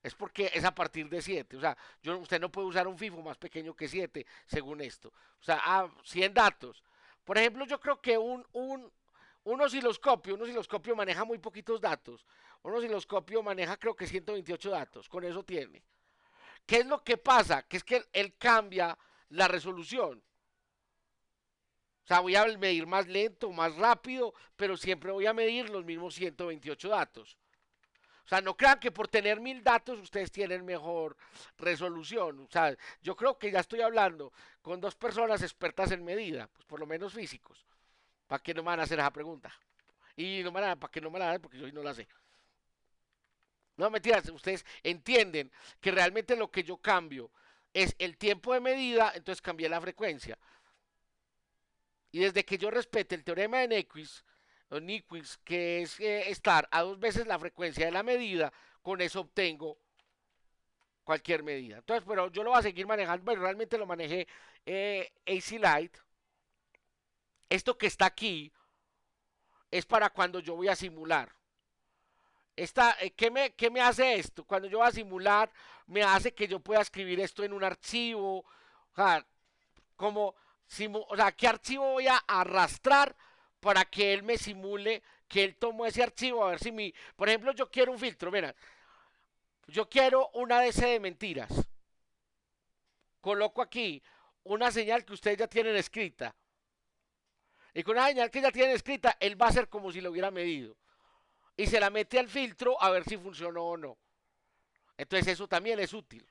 A: es porque es a partir de 7. O sea, usted no puede usar un FIFO más pequeño que 7, según esto. O sea, 100 datos. Por ejemplo, yo creo que un osciloscopio maneja muy poquitos datos. Un osciloscopio maneja creo que 128 datos. Con eso tiene. ¿Qué es lo que pasa? Que es que él cambia la resolución. O sea, voy a medir más lento, más rápido, pero siempre voy a medir los mismos 128 datos. O sea, no crean que por tener 1000 datos ustedes tienen mejor resolución. O sea, yo creo que ya estoy hablando con dos personas expertas en medida, pues por lo menos físicos. ¿Para qué no me van a hacer esa pregunta? Y no me la, para que no me la hagan porque yo no la sé. No, mentiras, ustedes entienden que realmente lo que yo cambio es el tiempo de medida, entonces cambié la frecuencia. Y desde que yo respete el teorema de Nyquist, o Nyquist, que es estar a 2 veces la frecuencia de la medida, con eso obtengo cualquier medida. Entonces, pero yo lo voy a seguir manejando, pero realmente lo manejé AC Light. Esto que está aquí es para cuando yo voy a simular. ¿Qué me hace esto? Cuando yo voy a simular, me hace que yo pueda escribir esto en un archivo. O sea, como, o sea, ¿qué archivo voy a arrastrar para que él me simule que él tomó ese archivo? A ver si por ejemplo, yo quiero un filtro, mira, yo quiero una DC de mentiras. Coloco aquí una señal que ustedes ya tienen escrita. Y con una señal que ya tienen escrita, él va a hacer como si lo hubiera medido. Y se la mete al filtro a ver si funcionó o no. Entonces eso también es útil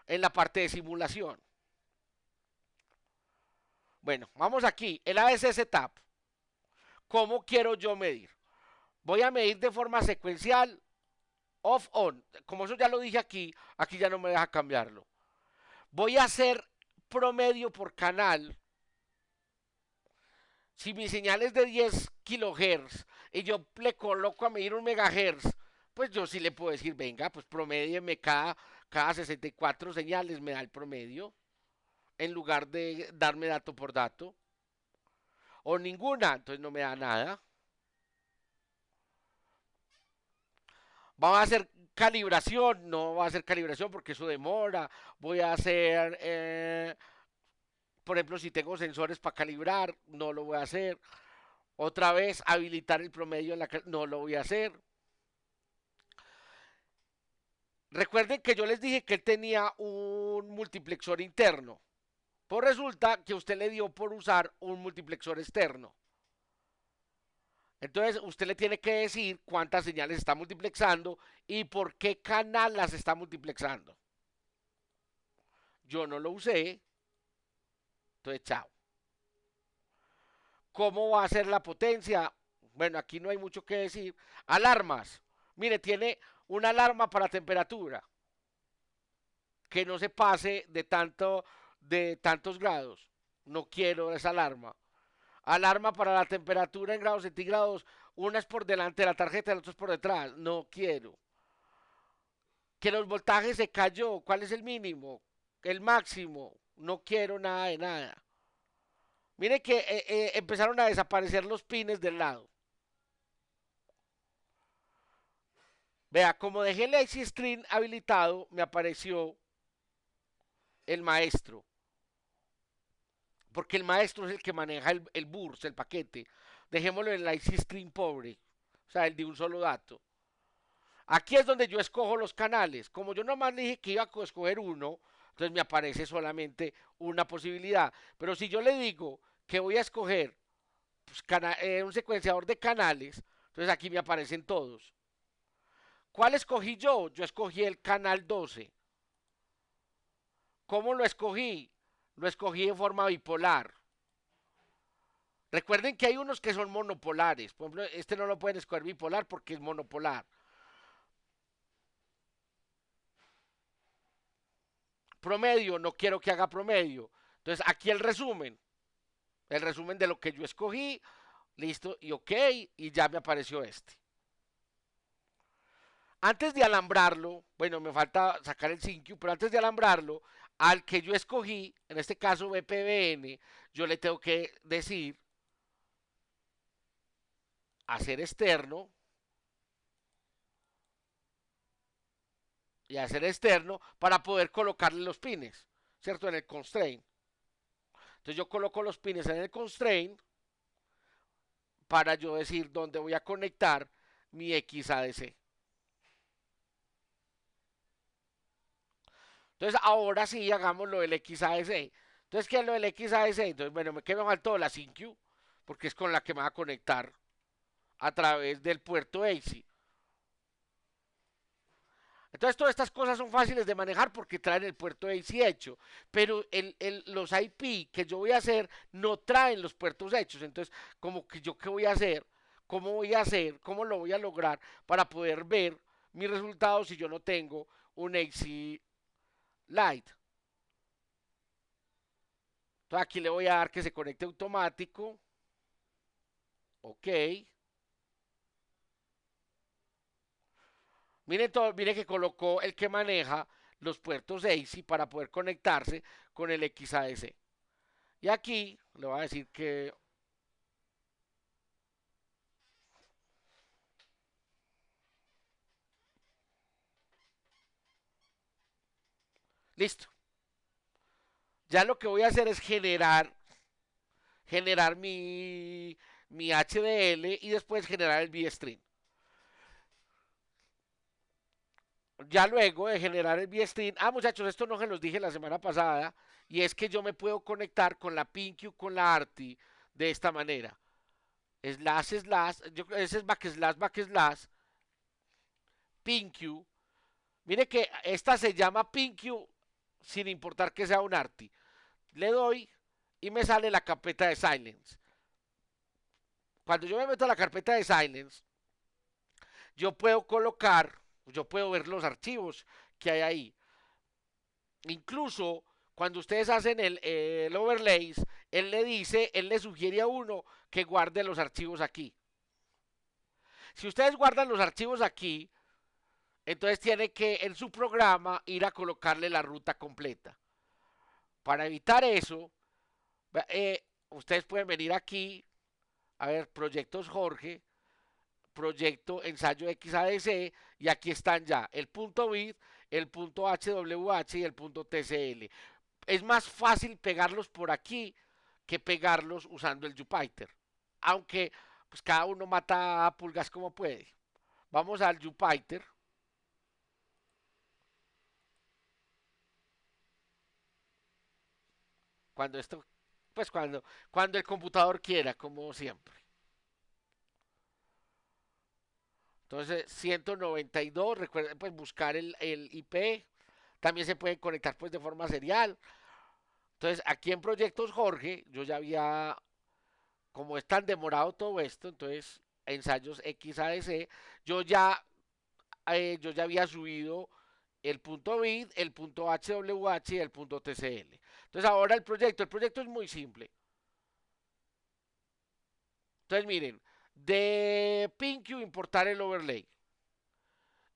A: en la parte de simulación. Bueno, vamos aquí, el ASS Tab. ¿Cómo quiero yo medir? Voy a medir de forma secuencial, off-on. Como eso ya lo dije aquí, aquí ya no me deja cambiarlo. Voy a hacer promedio por canal. Si mi señal es de 10 kilohertz y yo le coloco a medir un megahertz, pues yo sí le puedo decir, venga, pues promedieme cada 64 señales, me da el promedio, en lugar de darme dato por dato. O ninguna, entonces no me da nada. Vamos a hacer calibración, no va a hacer calibración porque eso demora. Voy a hacer, por ejemplo, si tengo sensores para calibrar, no lo voy a hacer. Otra vez, habilitar el promedio en no lo voy a hacer. Recuerden que yo les dije que él tenía un multiplexor interno. Pues resulta que usted le dio por usar un multiplexor externo. Entonces usted le tiene que decir cuántas señales está multiplexando y por qué canal las está multiplexando. Yo no lo usé, entonces chao. ¿Cómo va a ser la potencia? Bueno, aquí no hay mucho que decir. Alarmas. Mire, tiene una alarma para temperatura que no se pase de tantos grados. No quiero esa alarma. Alarma para la temperatura en grados centígrados. Una es por delante de la tarjeta y la otra es por detrás. No quiero. Que los voltajes se cayó. ¿Cuál es el mínimo? El máximo. No quiero nada de nada. Mire que empezaron a desaparecer los pines del lado. Vea, como dejé el AC String habilitado, me apareció el maestro. Porque el maestro es el que maneja el burst, el paquete. Dejémoslo en el AC String pobre. O sea, el de un solo dato. Aquí es donde yo escojo los canales. Como yo nomás le dije que iba a escoger uno, entonces me aparece solamente una posibilidad. Pero si yo le digo que voy a escoger pues, un secuenciador de canales, entonces aquí me aparecen todos. ¿Cuál escogí yo? Yo escogí el canal 12. ¿Cómo lo escogí? Lo escogí en forma bipolar. Recuerden que hay unos que son monopolares. Por ejemplo, este no lo pueden escoger bipolar porque es monopolar. Promedio, no quiero que haga promedio. Entonces aquí el resumen de lo que yo escogí, listo, y ok, y ya me apareció este. Antes de alambrarlo, bueno, me falta sacar el SYNQ, pero antes de alambrarlo, al que yo escogí, en este caso BPBN, yo le tengo que decir hacer externo y hacer externo para poder colocarle los pines, ¿cierto? En el constraint. Entonces yo coloco los pines en el constraint para yo decir dónde voy a conectar mi XADC. Entonces ahora sí hagamos lo del XADC. Entonces, ¿qué es lo del XADC? Entonces, bueno, ¿qué me faltó? La SYNQ, porque es con la que me va a conectar a través del puerto AC. Entonces todas estas cosas son fáciles de manejar porque traen el puerto AC hecho, pero los IP que yo voy a hacer no traen los puertos hechos. Entonces, como que yo qué voy a hacer, cómo voy a hacer, cómo lo voy a lograr para poder ver mis resultados si yo no tengo un AC Lite. Entonces aquí le voy a dar que se conecte automático. Ok. Mire que colocó el que maneja los puertos AC para poder conectarse con el XADC. Y aquí le voy a decir que listo. Ya lo que voy a hacer es generar mi HDL y después generar el B-String. Ya luego de generar el B-String, muchachos, esto no se los dije la semana pasada, y es que yo me puedo conectar con la PinQ, con la ARTI, de esta manera. Ese es backslash, PinQ. Mire que esta se llama PinQ sin importar que sea un ARTI. Le doy y me sale la carpeta de Silence. Cuando yo me meto a la carpeta de Silence, yo puedo ver los archivos que hay ahí. Incluso cuando ustedes hacen el overlays, él le sugiere a uno que guarde los archivos aquí. Si ustedes guardan los archivos aquí, entonces tiene que en su programa ir a colocarle la ruta completa. Para evitar eso, ustedes pueden venir aquí, a ver, proyectos Jorge, proyecto ensayo XADC, y aquí están ya el punto bit, el punto HWH y el punto TCL. Es más fácil pegarlos por aquí que pegarlos usando el Jupyter. Aunque pues cada uno mata pulgas como puede. Vamos al Jupyter. Cuando esto, pues cuando el computador quiera, como siempre. Entonces, 192, recuerden pues buscar el IP. También se puede conectar pues de forma serial. Entonces, aquí en Proyectos Jorge, yo ya había, como es tan demorado todo esto, entonces ensayos XADC, yo ya había subido el punto bit, el punto HWH y el punto TCL. Entonces ahora el proyecto es muy simple. Entonces miren, de PinQ importar el overlay,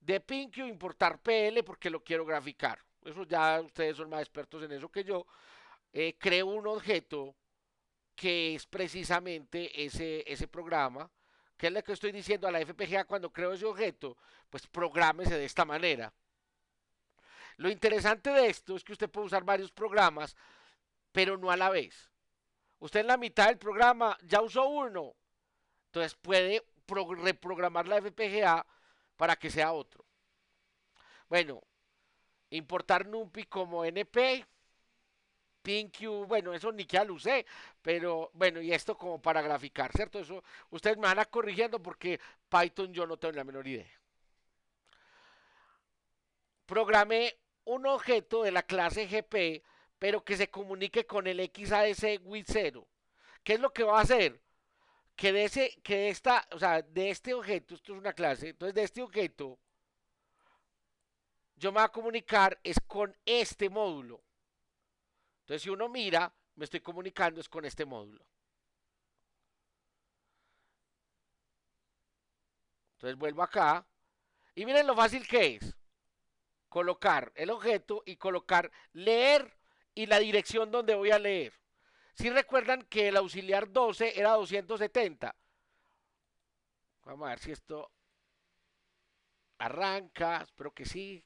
A: de PinQ importar PL porque lo quiero graficar. Eso ya ustedes son más expertos en eso que yo. Creo un objeto que es precisamente ese programa, que es lo que estoy diciendo a la FPGA cuando creo ese objeto, pues prográmese de esta manera. Lo interesante de esto es que usted puede usar varios programas, pero no a la vez. Usted en la mitad del programa ya usó uno, entonces puede reprogramar la FPGA para que sea otro. Bueno, importar NumPy como NP, PinQ, bueno, eso ni que lo usé, pero bueno, y esto como para graficar, ¿cierto? Eso ustedes me van a corrigiendo porque Python yo no tengo la menor idea. Programé un objeto de la clase GP, pero que se comunique con el XADC with 0. ¿Qué es lo que va a hacer? O sea, de este objeto, esto es una clase, entonces de este objeto, yo me voy a comunicar es con este módulo. Entonces, si uno mira, me estoy comunicando es con este módulo. Entonces vuelvo acá y miren lo fácil que es. Colocar el objeto y colocar leer y la dirección donde voy a leer. Si recuerdan que el auxiliar 12 era 270. Vamos a ver si esto arranca. Espero que sí.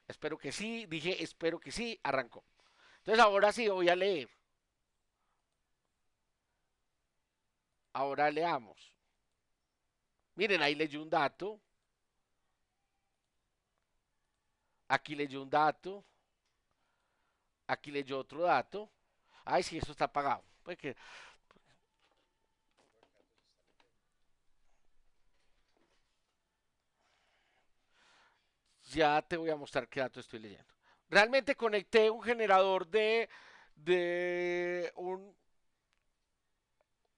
A: Espero que sí. Dije espero que sí. Arrancó. Entonces ahora sí voy a leer. Ahora leamos. Miren, ahí leyó un dato. Aquí leyó un dato. Aquí leyó otro dato. Ay, sí, esto está apagado. Pues que ya te voy a mostrar qué dato estoy leyendo. Realmente conecté un generador de un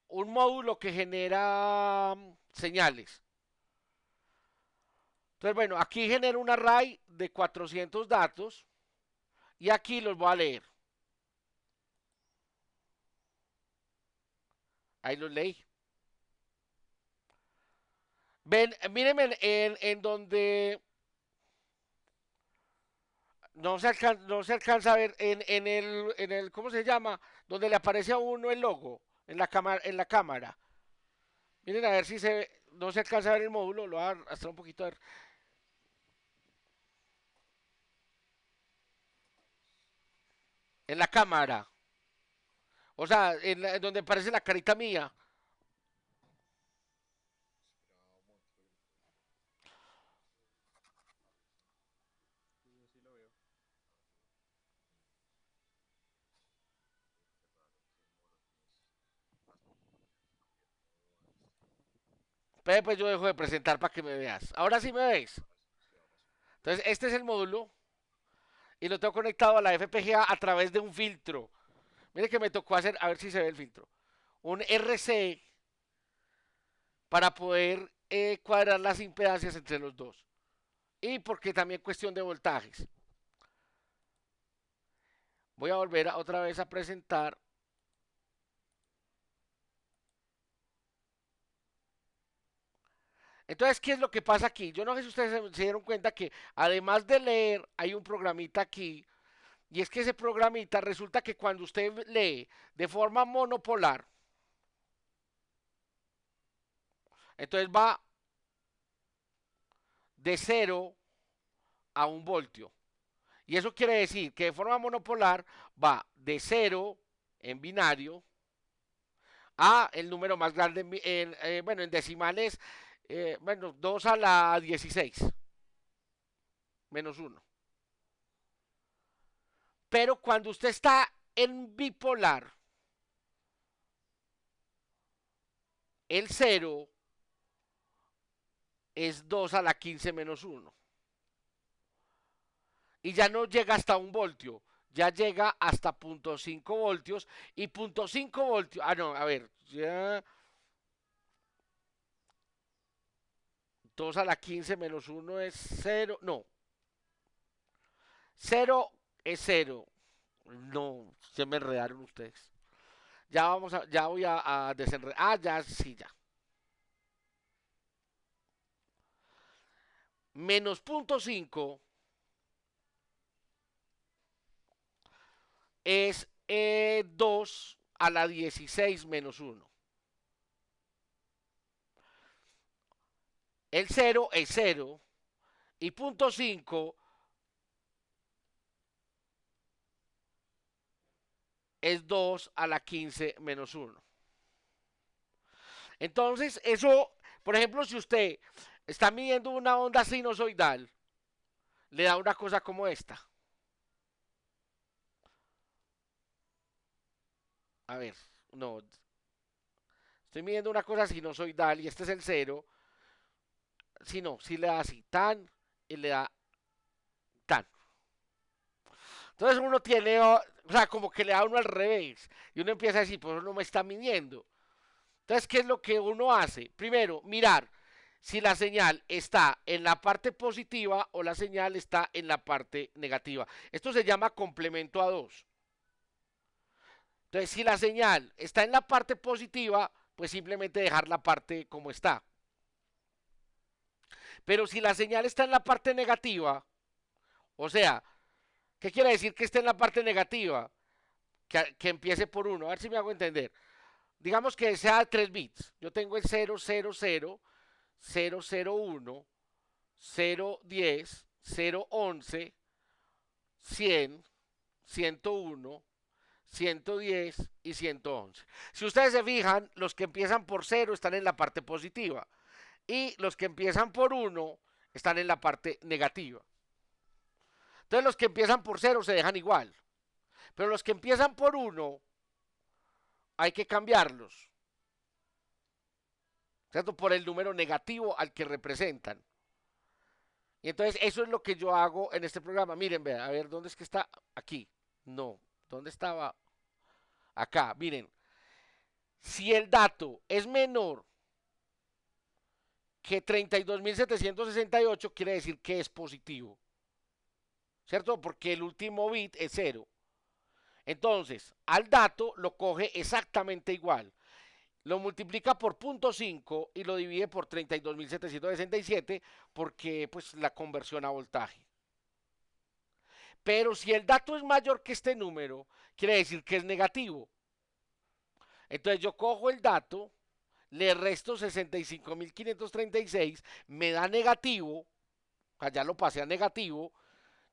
A: módulo que genera señales. Entonces, bueno, aquí genero un array de 400 datos y aquí los voy a leer. Ahí los leí. Ven, mírenme en donde no se alcanza a ver ¿cómo se llama? Donde le aparece a uno el logo en la cámara. Miren a ver si no se alcanza a ver el módulo, lo voy a arrastrar un poquito a ver. En la cámara. O sea, en donde aparece la carita mía.
C: Espera un momento,
B: Sí, yo sí lo veo.
C: qué raro que el modo lo tienes abierto
A: Pues yo dejo de presentar para que me veas. Ahora sí me ves.
C: sí, ahora sí.
A: Entonces, este es el módulo y lo tengo conectado a la FPGA a través de un filtro. Mire que me tocó hacer, a ver si se ve el filtro. Un RC para poder cuadrar las impedancias entre los dos. Y porque también cuestión de voltajes. Voy a volver otra vez a presentar. Entonces, ¿qué es lo que pasa aquí? Yo no sé si ustedes se dieron cuenta que además de leer, hay un programita aquí. Y es que ese programita resulta que cuando usted lee de forma monopolar, entonces va de 0 a 1 voltio. Y eso quiere decir que de forma monopolar va de 0 en binario a el número más grande, bueno, en decimales, bueno, 2 a la 16 menos 1. Pero cuando usted está en bipolar, el 0 es 2 a la 15 menos 1. Y ya no llega hasta 1 voltio, ya llega hasta 0.5 voltios y 0.5 voltios. Ah, no, a ver, ya. 2 a la 15 menos uno es cero. No, cero es cero. No, se me enredaron ustedes. Ya voy a desenredar. Ah, ya, sí, ya. Menos punto 5 es 2 a la 16 menos uno. El cero es cero y punto 5 es 2 a la 15 menos uno. Entonces, eso, por ejemplo, si usted está midiendo una onda sinusoidal, le da una cosa como esta. A ver, no. Estoy midiendo una cosa sinusoidal y este es el cero. Si no, si le da así, tan, y le da tan. Entonces uno tiene, o sea, como que le da uno al revés. Y uno empieza a decir, pues uno me está midiendo. Entonces, ¿qué es lo que uno hace? Primero, mirar si la señal está en la parte positiva o la señal está en la parte negativa. Esto se llama complemento a dos. Entonces, si la señal está en la parte positiva, pues simplemente dejar la parte como está. Pero si la señal está en la parte negativa, o sea, ¿qué quiere decir que esté en la parte negativa? Que empiece por uno, a ver si me hago entender. Digamos que sea 3 bits. Yo tengo el 000, 001, 010, 011, 100, 101, 110 y 111. Si ustedes se fijan, los que empiezan por 0 están en la parte positiva y los que empiezan por 1 están en la parte negativa. Entonces los que empiezan por 0 se dejan igual, pero los que empiezan por 1 hay que cambiarlos, ¿cierto? Por el número negativo al que representan. Y entonces eso es lo que yo hago en este programa. Miren, vean, a ver, ¿dónde es que está? Aquí. No, ¿dónde estaba? Acá, miren. Si el dato es menor que 32.768, quiere decir que es positivo. ¿Cierto? Porque el último bit es 0. Entonces, al dato lo coge exactamente igual. Lo multiplica por 0.5 y lo divide por 32.767 porque pues la conversión a voltaje. Pero si el dato es mayor que este número, quiere decir que es negativo. Entonces yo cojo el dato, le resto 65.536, me da negativo, ya lo pasé a negativo,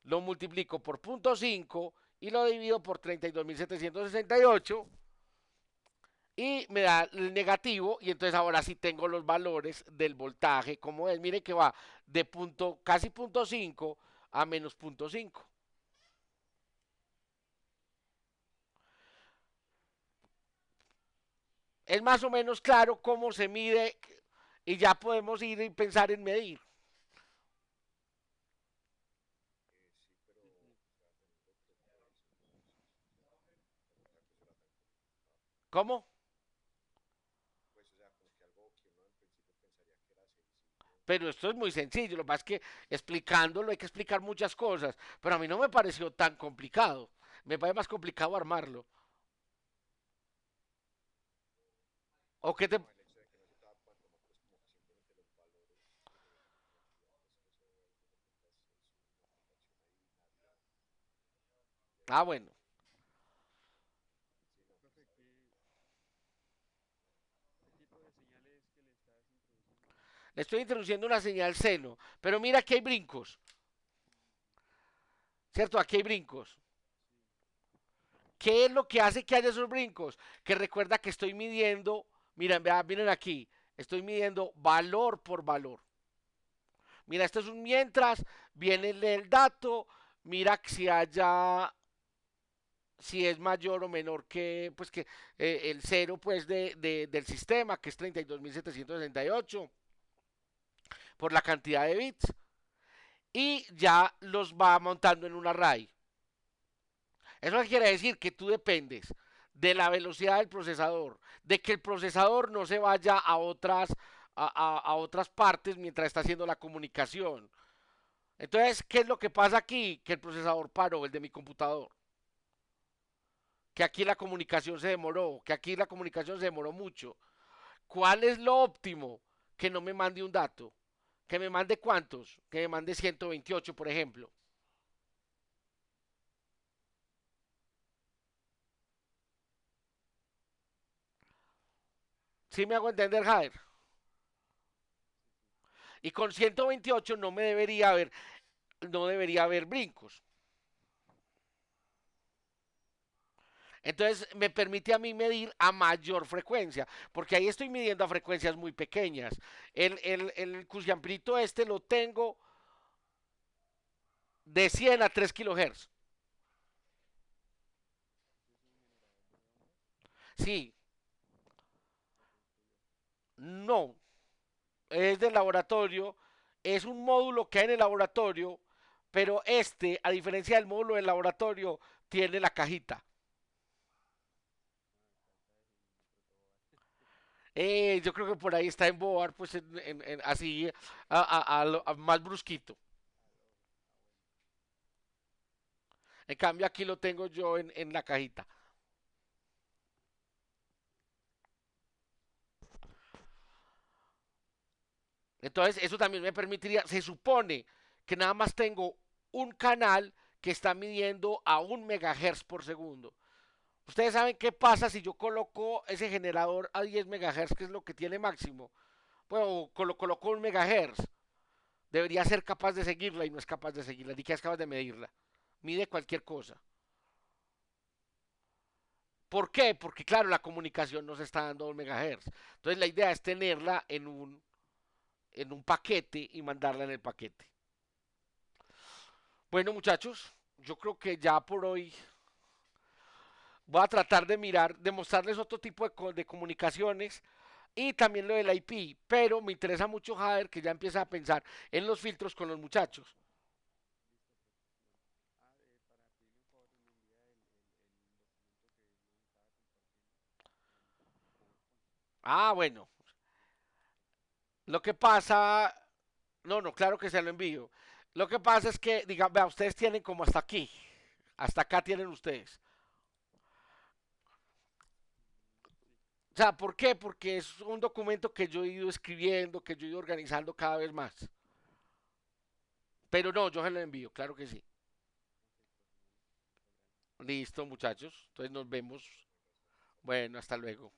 A: lo multiplico por 0.5 y lo divido por 32.768 y me da el negativo y entonces ahora sí tengo los valores del voltaje como es. Mire que va de casi 0.5 a menos 0.5. Es más o menos claro cómo se mide y ya podemos ir y pensar en medir.
C: Sí, pero,
B: Ujú.
C: o sea, teniendo todo eso, entonces, no pensaba que eso era tan complicado.
A: ¿Cómo?
C: Pues, o sea, como que algo que uno en principio pensaría que era sencillo.
A: Pero esto es muy sencillo, lo que pasa es que explicándolo hay que explicar muchas cosas, pero a mí no me pareció tan complicado, me parece más complicado armarlo. ¿O qué te...
C: No, el hecho de que no se te va a tomar, pues, como que simplemente los valores de la alternativa, pues, que eso, al fin de cuentas, es una fracción ahí binaria y
A: Ah,
C: ahí,
A: bueno,
C: sí, no, pues
B: Profe,
C: está bien.
B: ¿qué tipo de señales que le estás introduciendo?
A: le estoy introduciendo una señal seno, pero mira que hay brincos,
B: Ujú.
A: ¿cierto? Aquí hay brincos.
B: Sí.
A: ¿Qué es lo que hace que haya esos brincos? Que recuerda que estoy midiendo, miren, vean, miren aquí, estoy midiendo valor por valor. Mira, esto es un mientras, viene el dato, mira si haya, si es mayor o menor que, pues que el cero pues del sistema, que es 32.768, por la cantidad de bits, y ya los va montando en un array. Eso quiere decir que tú dependes de la velocidad del procesador, de que el procesador no se vaya a otras partes mientras está haciendo la comunicación. Entonces, ¿qué es lo que pasa aquí? Que el procesador paró, el de mi computador. Que aquí la comunicación se demoró, que aquí la comunicación se demoró mucho. ¿Cuál es lo óptimo? Que no me mande un dato. ¿Que me mande cuántos? Que me mande 128, por ejemplo. ¿Sí me hago entender, Javier? Y con 128 no debería haber brincos. Entonces me permite a mí medir a mayor frecuencia, porque ahí estoy midiendo a frecuencias muy pequeñas. El Cusiamprito este lo tengo de 100 a 3 kilohertz.
B: Ese es un generador de ondas.
A: Sí,
B: Se construyó.
A: no, es del laboratorio, es un módulo que hay en el laboratorio, pero este, a diferencia del módulo del laboratorio, tiene la cajita.
B: Ah, está en microtobar.
A: Yo creo que por ahí está en Boar, pues así a más brusquito.
B: Aló. Ah, bueno.
A: En cambio aquí lo tengo yo en la cajita. Entonces eso también me permitiría, se supone que nada más tengo un canal que está midiendo a 1 MHz por segundo. Ustedes saben qué pasa si yo coloco ese generador a 10 MHz, que es lo que tiene máximo. Bueno, coloco 1 MHz. Debería ser capaz de seguirla y no es capaz de seguirla, ni que es capaz de medirla. Mide cualquier cosa. ¿Por qué? Porque claro, la comunicación nos está dando 1 MHz. Entonces la idea es tenerla en un paquete y mandarla en el paquete. Bueno, muchachos, yo creo que ya por hoy voy a tratar de mirar, de mostrarles otro tipo de comunicaciones y también lo del IP, pero me interesa mucho Jader que ya empieza a pensar en los filtros con los muchachos.
B: Listo, profesor. Ah, para pedirle un favor, me envía el documento que nos estaba compartiendo, el PowerPoint.
A: Ah, bueno, lo que pasa, no, no, claro que se lo envío. Lo que pasa es que, diga, vea, ustedes tienen como hasta aquí, hasta acá tienen ustedes.
B: Sí,
A: O sea, ¿por qué? Porque es un documento que yo he ido escribiendo, que yo he ido organizando cada vez más. Pero no, yo se lo envío, claro que sí.
B: ok, profe, bueno, muchas gracias.
A: Listo, muchachos. Entonces nos vemos.
C: Muchas gracias. Hasta luego.
A: Bueno, hasta luego.